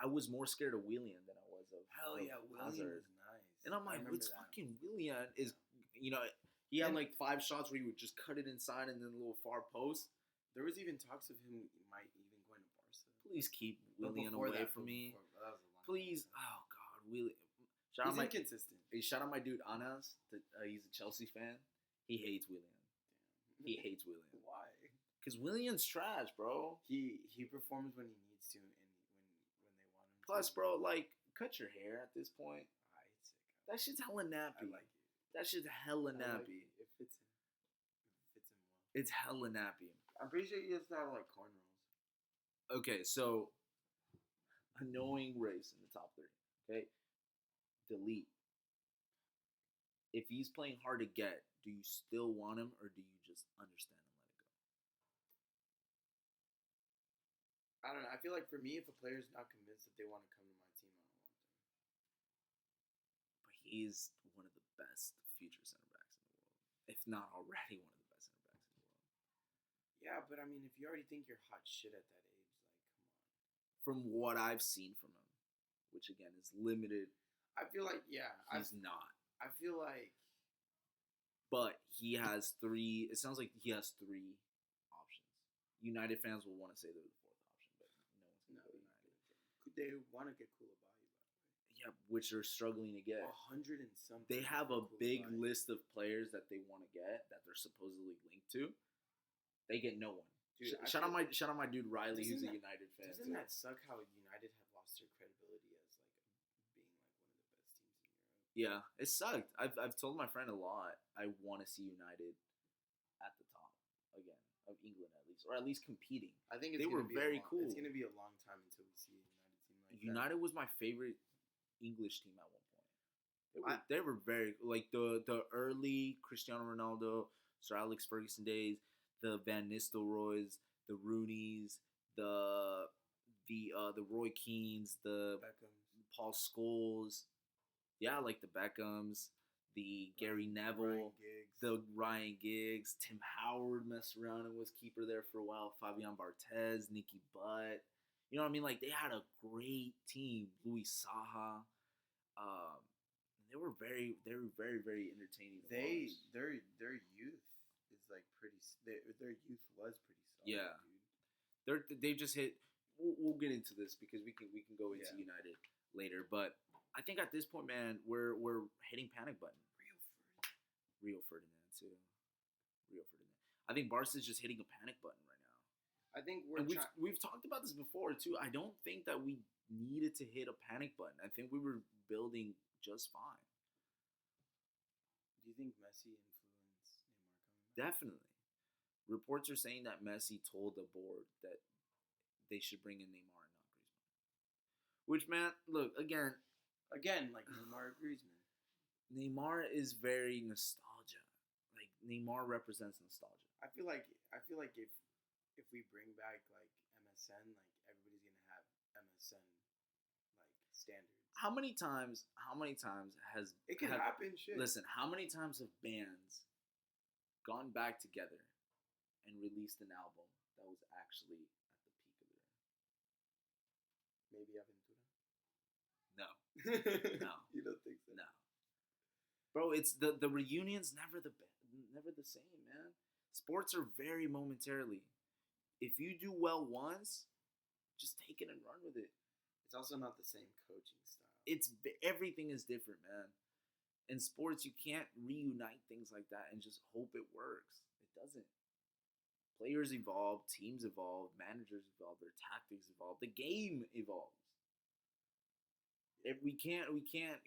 I was more scared of Willian than I was of Willian Hazard. was nice. And I'm like, what's fucking Willian is, he had like 5 shots where he would just cut it inside and then a little far post. There was even talks of him might even going to Barca. Please keep Willian away from me. Please, oh God, Willian. He's inconsistent. Shout out my dude Anas. He's a Chelsea fan. He hates Willian. He hates Willian. Why? Because Willian's trash, bro. He performs when he needs to and when they want him. Plus, bro, like, cut your hair at this point. That shit's hella nappy. I like it. That shit's hella nappy. Like it fits him. It fits him well. It's hella nappy. I'm pretty sure he has to have like cornrows. Okay, so annoying race in the top 3. Okay, delete. If he's playing hard to get, do you still want him or do you just understand and let it go? I don't know. I feel like for me, if a player's not convinced that they want to come to my team, I don't want them. But he's one of the best future center backs in the world, if not already one of the best center backs in the world. Yeah, but I mean, if you already think you're hot shit at that age, like, come on. From what I've seen from him, which again is limited, I feel like he's not. I feel like, but he has 3. It sounds like he has 3 options. United fans will want to say they're the 4th option, but no one's going to go United. They want to get Koulibaly, by the way. Yeah, which they're struggling to get. 100 and something. They have a big list of players that they want to get that they're supposedly linked to. They get no one. Dude, shout out my dude Riley, who's a United fan. Doesn't that suck how United have lost their credibility as like being like one of the best teams in Europe? Yeah, it sucked. I've told my friend a lot. I want to see United at the top again of England at least, or at least competing. I think they were very cool. It's gonna be a long time until we see a United team like that. United was my favorite English team at one point. They were very like the early Cristiano Ronaldo, Sir Alex Ferguson days, the Van Nistelrooys, the Rooneys, the Roy Keanes, the Beckhams. Paul Scholes, yeah, like the Beckhams, the Gary Neville, the Ryan Giggs, Tim Howard messed around and was keeper there for a while, Fabian Barthez, Nicky Butt. You know what I mean? Like, they had a great team. Louis Saha. They were very, very entertaining. Their youth is like pretty. Their youth was pretty solid. Yeah, dude. They just hit. We'll get into this because we can go into United later. But I think at this point, man, we're hitting panic button. Rio Ferdinand too. I think Barca's just hitting a panic button right now. I think And we've talked about this before too. I don't think that we needed to hit a panic button. I think we were building just fine. Do you think Messi influenced Neymar coming back? Definitely. Reports are saying that Messi told the board that they should bring in Neymar and not Griezmann. Which, man, look, again, Like Neymar agrees, man. Neymar is very nostalgia. Like, Neymar represents nostalgia. I feel like if we bring back like MSN, like everybody's gonna have MSN like standards. How many times has It can happen, shit. Listen, how many times have bands gone back together and released an album that was actually at the peak of their? Maybe Aventura. No. No. You don't think so? No. Bro, it's the reunion's never the same, man. Sports are very momentarily. If you do well once, just take it and run with it. It's also not the same coaching style. Everything is different, man. In sports, you can't reunite things like that and just hope it works. It doesn't. Players evolve, teams evolve, managers evolve, their tactics evolve, the game evolves. If we can't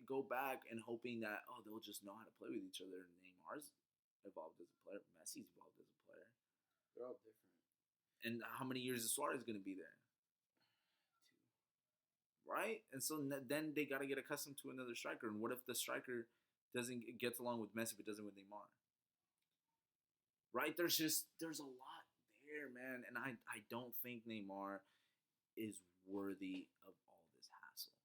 go back and hoping that they'll just know how to play with each other. Neymar's evolved as a player, Messi's evolved as a player. They're all different. And how many years is Suarez going to be there? 2. Right? And so then they got to get accustomed to another striker. And what if the striker gets along with Messi but doesn't with Neymar? Right? There's a lot there, man. And I don't think Neymar is worthy of all this hassle.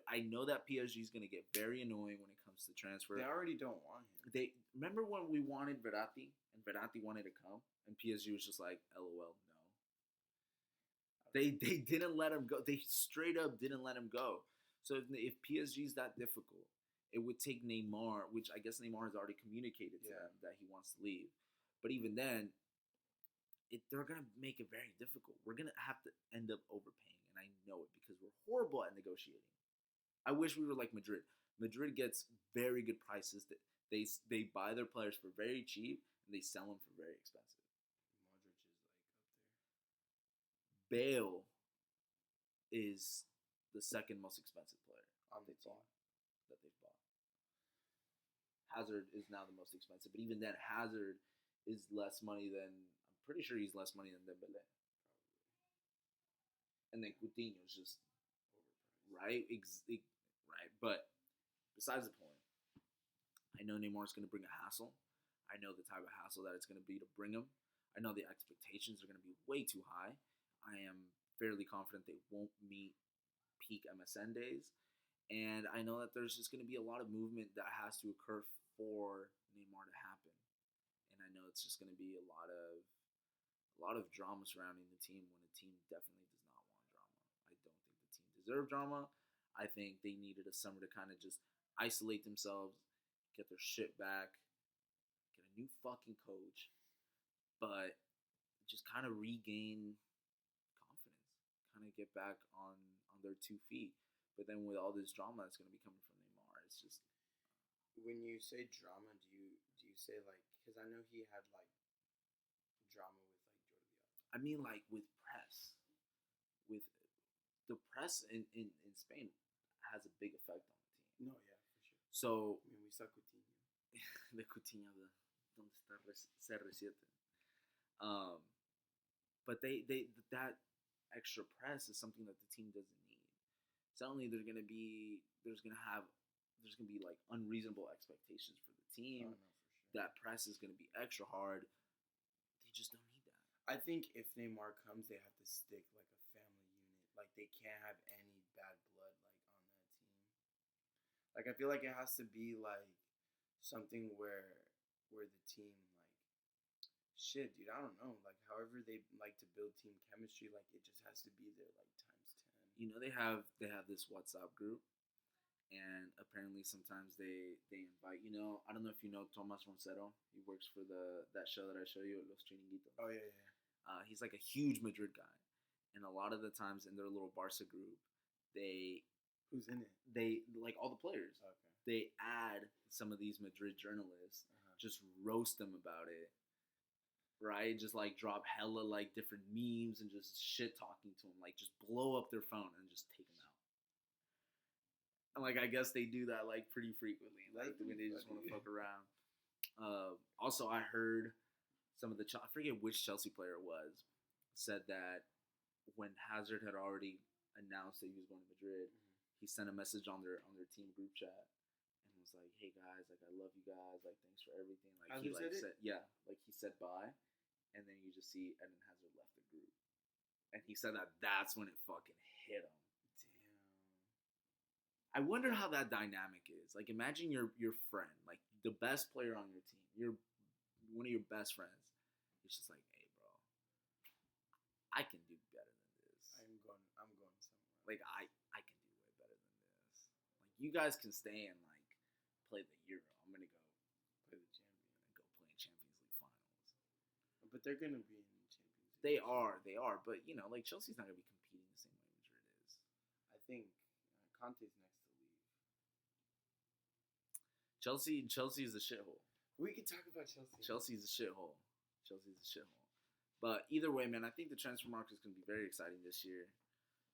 I know that PSG is going to get very annoying when it comes to transfer. They already don't want him. They remember when we wanted Verratti and Verratti wanted to come and PSG was just like, LOL, no. They didn't let him go. They straight up didn't let him go. So if PSG is that difficult, it would take Neymar, which I guess Neymar has already communicated to them that he wants to leave. But even then, they're going to make it very difficult. We're going to have to end up overpaying, and I know it because we're horrible at negotiating. I wish we were like Madrid. Madrid gets very good prices. They buy their players for very cheap, and they sell them for very expensive. Modric is like up there. Bale is the second most expensive player on the team that they've bought. Hazard is now the most expensive, but even then, Hazard is less money than I'm pretty sure he's less money than Dembele. Probably. And then Coutinho is just overpriced, right? Right, but besides the point, I know Neymar's going to bring a hassle. I know the type of hassle that it's going to be to bring him. I know the expectations are going to be way too high. I am fairly confident they won't meet peak MSN days. And I know that there's just going to be a lot of movement that has to occur for Neymar to happen. And I know it's just going to be a lot of drama surrounding the team when the team definitely does not want drama. I don't think the team deserved drama. I think they needed a summer to kind of just isolate themselves, get their shit back, get a new fucking coach, but just kind of regain confidence, kind of get back on their 2 feet. But then with all this drama that's going to be coming from Neymar, it's just... When you say drama, do you say like... Because I know he had like drama with like Jordi Alba. I mean like with press. With the press in Spain has a big effect on the team. No, yeah, for sure. So... I mean, we saw Coutinho. De Coutinho, donde está CR7. But that extra press is something that the team doesn't need. Suddenly there's gonna be like unreasonable expectations for the team. Oh, no, for sure. That press is gonna be extra hard. They just don't need that. I think if Neymar comes, they have to stick like a family unit. Like they can't have any bad blood like on that team. Like I feel like it has to be like something where the team like shit, dude. I don't know. Like however they like to build team chemistry, like it just has to be there like times 10. You know, they have this WhatsApp group, and apparently sometimes they invite. You know, I don't know if you know Tomas Roncero. He works for that show that I show you, Los Chiringuitos. Oh yeah. He's like a huge Madrid guy, and a lot of the times in their little Barca group, who's in it? They like all the players. Okay. They add some of these Madrid journalists, just roast them about it. right? Just like drop hella like different memes and just shit talking to him, like just blow up their phone and just take him out. And like I guess they do that like pretty frequently, like when they just want to fuck around. Also, I heard some of the I forget which Chelsea player it was said that when Hazard had already announced that he was going to Madrid, he sent a message on their team group chat and was like, "Hey guys, like I love you guys, like thanks for everything." Like Hazard he like said it? yeah, like he said bye, and then you just see Eden Hazard left the group, and he said that that's when it fucking hit him. I wonder how that dynamic is. Like, imagine your friend, like the best player on your team, you're one of your best friends. It's just like, hey, bro, I can do better than this. I'm going somewhere. Like, I can do way better than this. Like, you guys can stay and like play the Euro. I'm gonna go Play the champion. and go play in Champions League finals. But they're gonna be in the Champions League. They are. But you know, like Chelsea's not gonna be competing the same way Madrid is. I think Conte's next to leave. Chelsea is a shithole. We can talk about Chelsea. Chelsea's a shithole. But either way, man, I think the transfer market is going to be very exciting this year.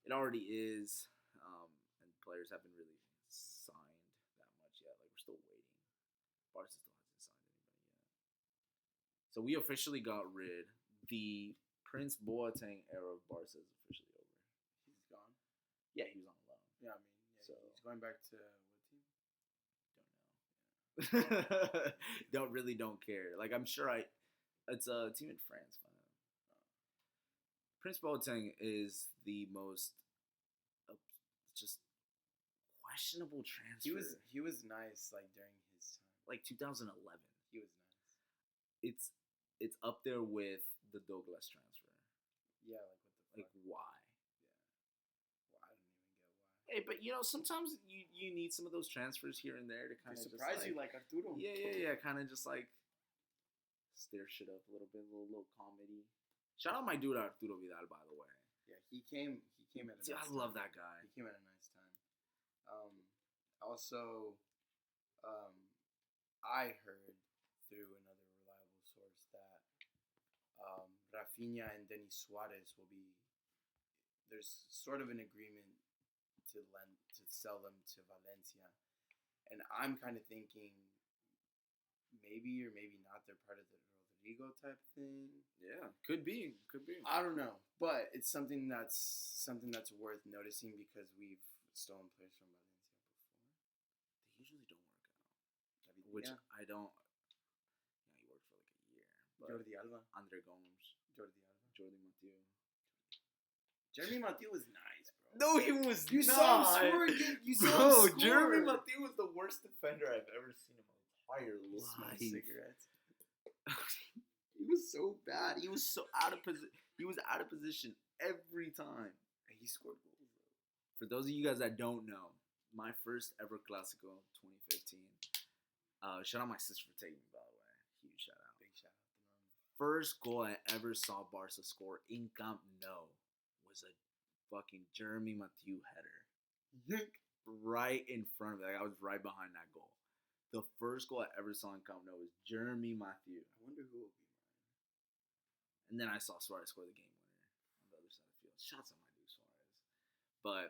It already is, and players haven't really signed that much yet. Like, we're still waiting. Barca still hasn't signed anybody yet. So we officially got rid. The Prince Boateng era of Barca is officially over. He's gone. Yeah, he was on loan. Yeah, I mean, So- he's going back to what team? Don't care. Like, I'm sure it's a team in France. Prince Boateng is the most just questionable transfer. He was nice like during his time. Like 2011. He was nice. It's up there with the Douglas transfer. Yeah, like what the fuck? Like, why? Well, I don't even get why. Hey, but you know, sometimes you need some of those transfers here and there to kind of surprise you like Arturo. Yeah. Kind of just like stir shit up a little bit, a little comedy. Shout out my dude Arturo Vidal, by the way. Yeah, he came at a Dude, nice I love time. that guy. He came at a nice time. Also, I heard through another reliable source that Rafinha and Denis Suarez will be. There's sort of an agreement to sell them to Valencia, and I'm kind of thinking maybe or maybe not. They're part of the Rodrigo type thing. Yeah, could be. I don't know, but it's something that's worth noticing because we've stolen players from Valencia before. They usually don't work out. David Which Villa, I don't. Yeah, he worked for like a year. But Jordi Alba, Andre Gomes, Jordi Mathieu. Jeremy Mathieu was nice, bro. No, he was You not. saw him score again. You saw him score. Jeremy Mathieu was the worst defender I've ever seen in my entire He smoked life. cigarettes. He was so bad. He was so out of position. He was out of position every time. And he scored goals, though. For those of you guys that don't know, my first ever Clásico, 2015. Shout out my sister for taking me, by the way. Huge shout out. Big shout out to Norman. First goal I ever saw Barca score in Camp Nou was a fucking Jeremy Mathieu header. Right in front of me. Like, I was right behind that goal. The first goal I ever saw in Camp Nou was Jeremy Mathieu. I wonder who will be mine. And then I saw Suarez score the game winner on the other side of the field. Shots on my dude Suarez. But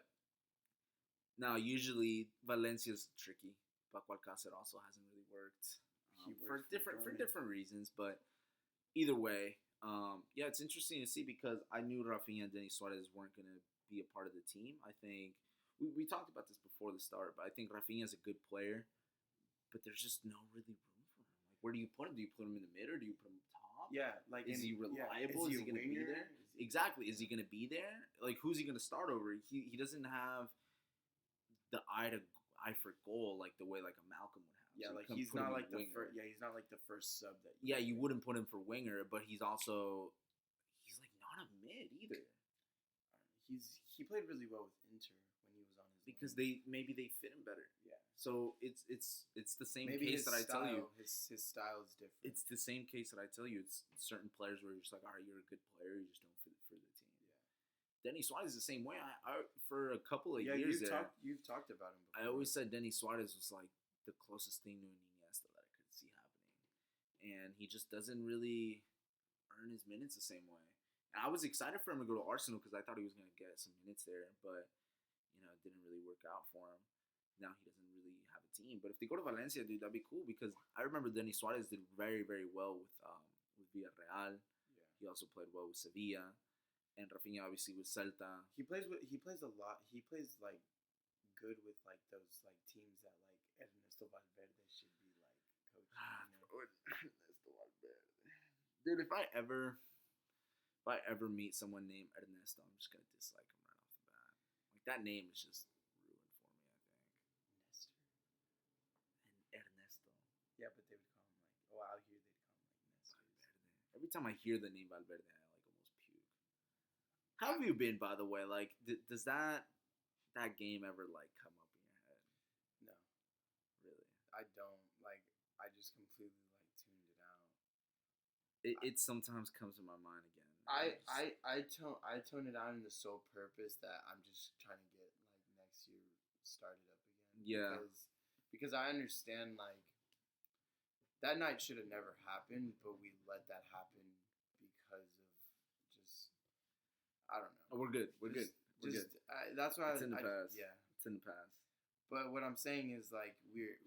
now usually Valencia's tricky. Paco Alcácer also hasn't really worked for different reasons. But either way, yeah, it's interesting to see because I knew Rafinha and Denis Suarez weren't going to be a part of the team. I think we talked about this before the start, but I think Rafinha is a good player, but there's just no really room for him. Like, where do you put him? Do you put him in the mid or do you put him top? Yeah, like Is he reliable? Is Is he going to be there? Exactly. Is he going to be there? Like, who's he going to start over? He doesn't have the eye for goal like the way like a Malcolm would have. Yeah, So like you he's couldn't not put him like in the winger. first. Yeah, he's not like the first sub that. Yeah, you wouldn't put him for winger, but he's like not a mid either. He played really well with Inter when he was on his. Because loan. maybe they fit him better. Yeah. So it's the same Maybe case that I tell you. his style is different. It's the same case that I tell you. It's certain players where you're just like, all right, you're a good player, you just don't fit for the team. Yeah. Denis Suarez is the same way. I for a couple of years you've talked about him before. I always said Denis Suarez was like the closest thing to an Iniesta that I could see happening, and he just doesn't really earn his minutes the same way. And I was excited for him to go to Arsenal because I thought he was going to get some minutes there, but it didn't really work out for him. Now he doesn't really have a team. But if they go to Valencia, dude, that'd be cool because I remember Denis Suarez did very, very well with Villarreal. Yeah. He also played well with Sevilla, and Rafinha obviously with Celta. He plays a lot. He plays like good with like those like teams that like Ernesto Valverde should be like coaching. Ernesto Valverde, dude. If I ever meet someone named Ernesto, I'm just gonna dislike him right off the bat. Like that name is just ruined for me. I think. And Ernesto. Yeah, but they would call him like. Oh, out here they'd call him like Nestor. Valverde. Every time I hear the name Valverde, I like almost puke. How have you been, by the way? Like, does that game ever like come up in your head? No, really. I don't. Like, I just completely like tuned it out. It sometimes comes to my mind again. I tone it out in the sole purpose that I'm just trying to get like next year started up again. Yeah. Because I understand like that night should have never happened, but we let that happen because of just I don't know. Oh, we're good. We're good. That's why it's in the past. Yeah, it's in the past. But what I'm saying is like they're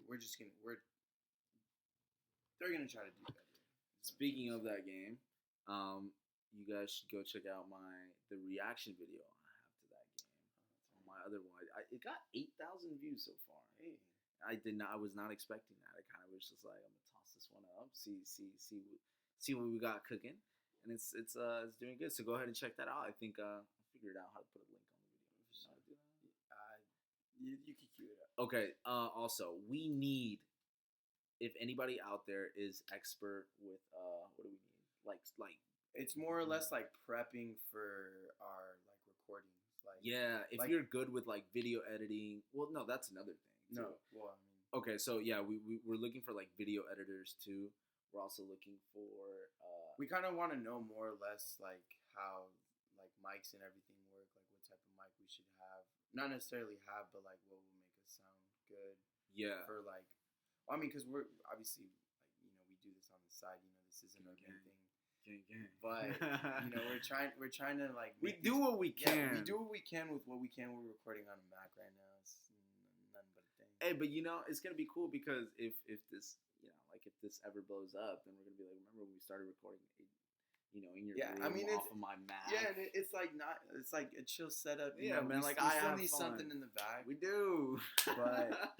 gonna try to do better. Speaking of that game, you guys should go check out the reaction video I have to that game. On my other one, it got 8,000 views so far. Hey, I was not expecting that. I kind of was just like, I'm gonna toss this one up, see what we got cooking, and it's doing good. So go ahead and check that out. I think I figured out how to put a link on the video. You know how to do that? You can cue it up. Okay. Also, we need, if anybody out there is expert with what do we need? Like it's more or less like prepping for our like recordings. Like if you're good with like video editing, well, no, that's another thing. Too. No, well, I mean, okay, so yeah, we're looking for like video editors too. We're also looking for. We kind of want to know more or less like how like mics and everything work, like what type of mic we should have. Not necessarily have, but like what will make us sound good. Yeah. For like, well, I mean, because we're obviously like we do this on the side. This isn't our main thing. Gang. But we're trying to like we do what we can. Yeah, we do what we can with what we can. We're recording on a Mac right now. It's nothing but a thing. Hey, but it's gonna be cool because if this if this ever blows up, then we're gonna be like, remember when we started recording in your room off of my Mac? Yeah, and it's like a chill setup. Yeah, man. We I still have need fun. something in the back. We do, but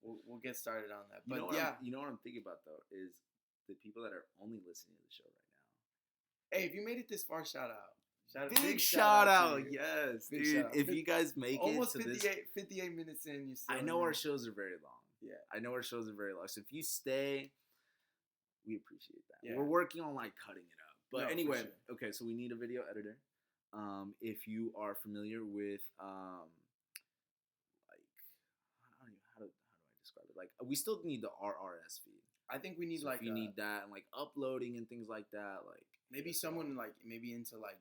we'll get started on that. But you know what I'm thinking about though is the people that are only listening to the show right now. Hey, if you made it this far, shout out. Big shout out. Yes, big dude. If you guys make almost it to 58 minutes in, you still. I know our shows are very long. Yeah. I know our shows are very long. So if you stay, we appreciate that. Yeah. We're working on like cutting it up. But anyway, sure. Okay, so we need a video editor. If you are familiar with like how do I describe it? Like we still need the RRS feed. I think we need so if you need that and like uploading and things like that, like maybe someone like maybe into like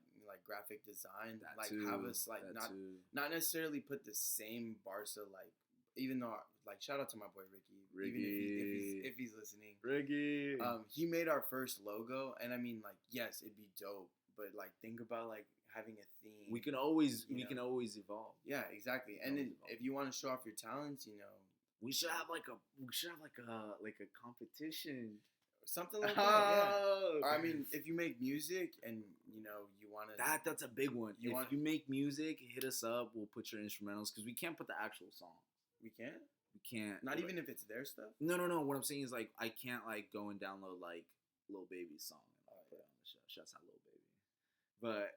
graphic design, that like too, have us like not necessarily put the same Barca like, even though like shout out to my boy Ricky. Even if he's listening, Ricky. He made our first logo, and I mean like yes, it'd be dope, but like think about like having a theme. We can always evolve. Yeah, exactly. And then if you want to show off your talents, we should have like a competition. Something like that, yeah. Or, I mean, if you make music and you want to, that's a big one. If you make music, hit us up. We'll put your instrumentals because we can't put the actual song. We can't. We can't. Not even if it's their stuff. No. What I'm saying is like I can't like go and download like Lil Baby's song and put it on the show. Shouts out Lil Baby. But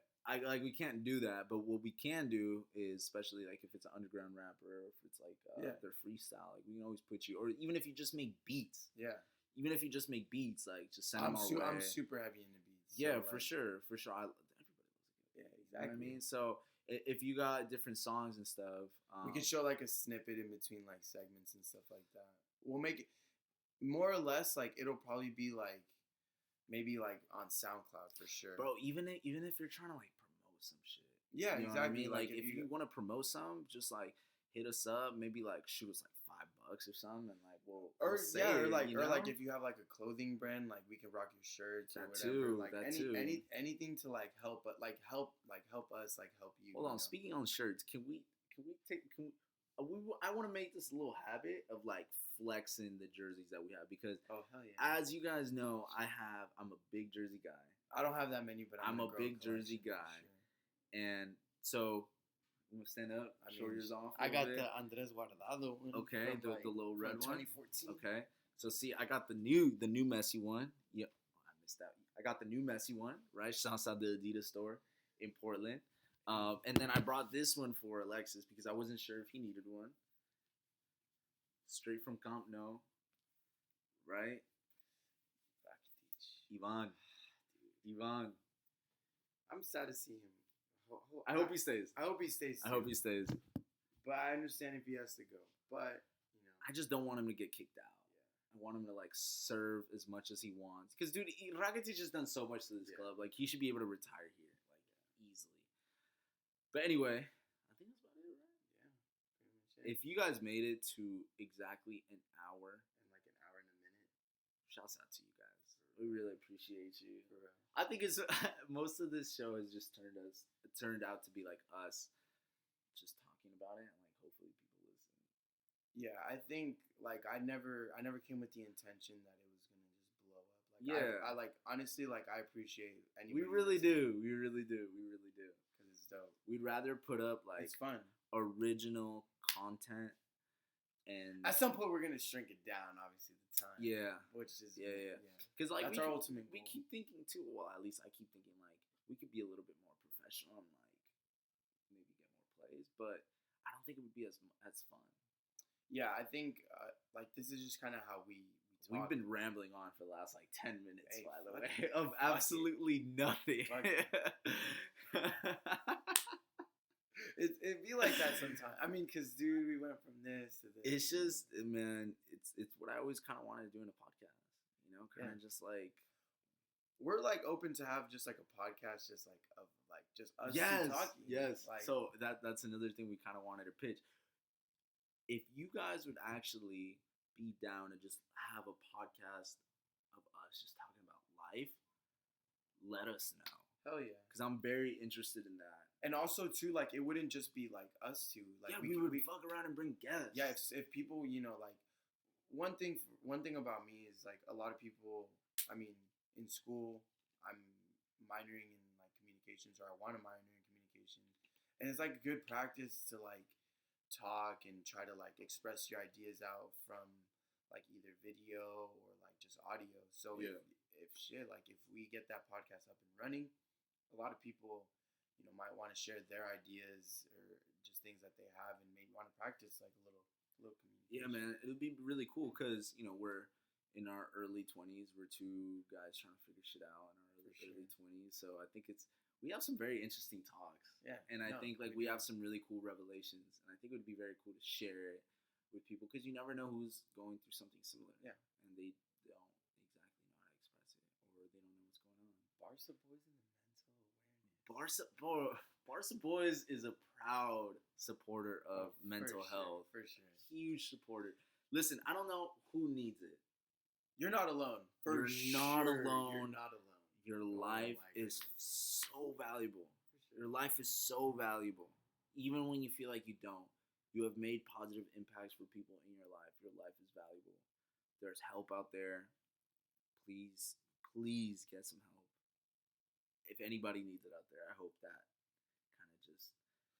we can't do that. But what we can do is, especially like if it's an underground rapper, or if it's like their freestyle, like we can always put you, or even if you just make beats. Yeah. Even if you just make beats, like just send them our way. I'm super heavy into beats. Yeah, for sure. Everybody loves it. Yeah, exactly. You know what I mean? So if you got different songs and stuff, we can show like a snippet in between like segments and stuff like that. We'll make it more or less like it'll probably be like maybe like on SoundCloud for sure. Bro, even if you're trying to like promote some shit. Yeah, you know exactly. What I mean? Like if you want to promote some, just like hit us up. Maybe like shoot us like $5 or something, and like Or say yeah, or it, like you or know? like if you have like a clothing brand, like we can rock your shirts or That whatever. too, Like that any too. anything to like help, but like help us, like help you. Hold you on. know? Speaking on shirts, can we take? I want to make this a little habit of like flexing the jerseys that we have because, Oh hell yeah! as you guys know, I'm a big jersey guy. I don't have that many, but I'm gonna a grow big jersey collection for guy. sure. And so, I'm gonna stand up, show yours off. I got the Andres Guardado one. Okay, from, the little red one. 2014. Okay, so see, I got the new Messi one. Yep, I missed out. I got the new Messi one, right? Shouts out the Adidas store in Portland. And then I brought this one for Alexis because I wasn't sure if he needed one. Straight from Comp, no. Right? Ivan. I'm sad to see him. I hope he stays. I hope he stays. I hope he stays. But I understand if he has to go. But I just don't want him to get kicked out. I want him to like serve as much as he wants. Because dude, Rakitic has done so much to this club. Like he should be able to retire here, like easily. But anyway, I think that's about it, right? Yeah, pretty much it. If you guys made it to exactly an hour and like an hour and a minute, shouts out to you guys. We really appreciate you. For real. I think it's most of this show has just turned out to be like us just talking about it and like hopefully people listen. Yeah, I think like I never came with the intention that it was gonna just blow up. Like Yeah, I like honestly like I appreciate we anybody. really do. We really do. Because it's dope. We'd rather put up like It's fun. original content, and At some point we're gonna shrink it down. Obviously, the time. yeah, Which is yeah. Because like that's our ultimate we goal. keep thinking too. Well, at least I keep thinking like we could be a little bit more professional and like maybe get more plays, but I don't think it would be as fun. Yeah, I think like this is just kind of how we talk. We've been rambling on for the last like 10 minutes, Hey, by the fuck way, it. of Fuck absolutely nothing. Fuck it. It'd be like that sometimes. I mean, cause dude, we went from this to this. It's just, man, it's what I always kind of wanted to do in a podcast. You know, kind of just like we're like open to have just like a podcast, just like of like just us two talking. Yes. Like, So that's another thing we kind of wanted to pitch. If you guys would actually be down to just have a podcast of us just talking about life, let us know. hell yeah. Because I'm very interested in that. And also too, like it wouldn't just be like us two. Like Yeah, we would fuck around and bring guests. Yeah, if people, like one thing about me is like a lot of people. I mean, in school, I'm minoring in like communications, or I want to minor in communications, and it's like good practice to like talk and try to like express your ideas out from like either video or like just audio. So yeah. if we get that podcast up and running, a lot of people might want to share their ideas or just things that they have and may want to practice like a little communication. Yeah, man, it would be really cool because we're in our early 20s. We're two guys trying to figure shit out in our early 20s. So I think we have some very interesting talks. Yeah, and I think like we have some really cool revelations, and I think it would be very cool to share it with people because you never know who's going through something similar. Yeah, and they don't exactly know how to express it, or they don't know what's going on. Barca boys in the Barca Boys is a proud supporter of mental health. For sure. Huge supporter. Listen, I don't know who needs it. You're not alone. You're not alone. You're not alone. Your life is so valuable. Your life is so valuable. Even when you feel like you don't, you have made positive impacts for people in your life. Your life is valuable. There's help out there. Please get some help. If anybody needs it out there, I hope that kind of just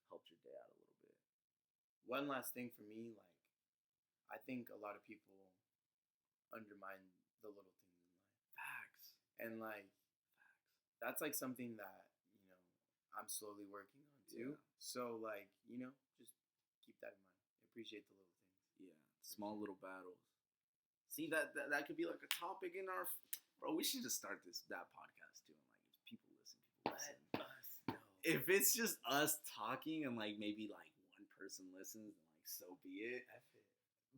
helped your day out a little bit. One last thing for me, like, I think a lot of people undermine the little things in life. Facts. And, like, that's, like, something that, I'm slowly working on, too. Yeah. So, like, just keep that in mind. Appreciate the little things. Yeah, small little battles. See, that could be, like, a topic in our... Bro, we should just start that podcast, too. People listen. Let us know. If it's just us talking and like maybe like one person listens, and like so be it.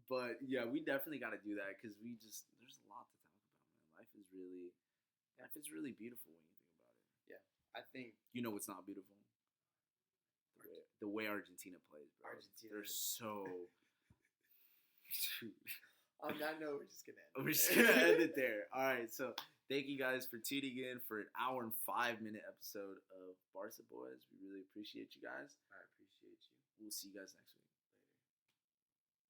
But yeah, we definitely got to do that because there's a lot to talk about, man. Life is really beautiful when you think about it. Yeah, I think it's not beautiful. The way Argentina plays, bro. Argentina. They're so. Dude. On that note, we're just gonna end. We're just gonna end it there. All right, so thank you guys for tuning in for an hour and 5-minute episode of Barca Boys. We really appreciate you guys. I appreciate you. We'll see you guys next week.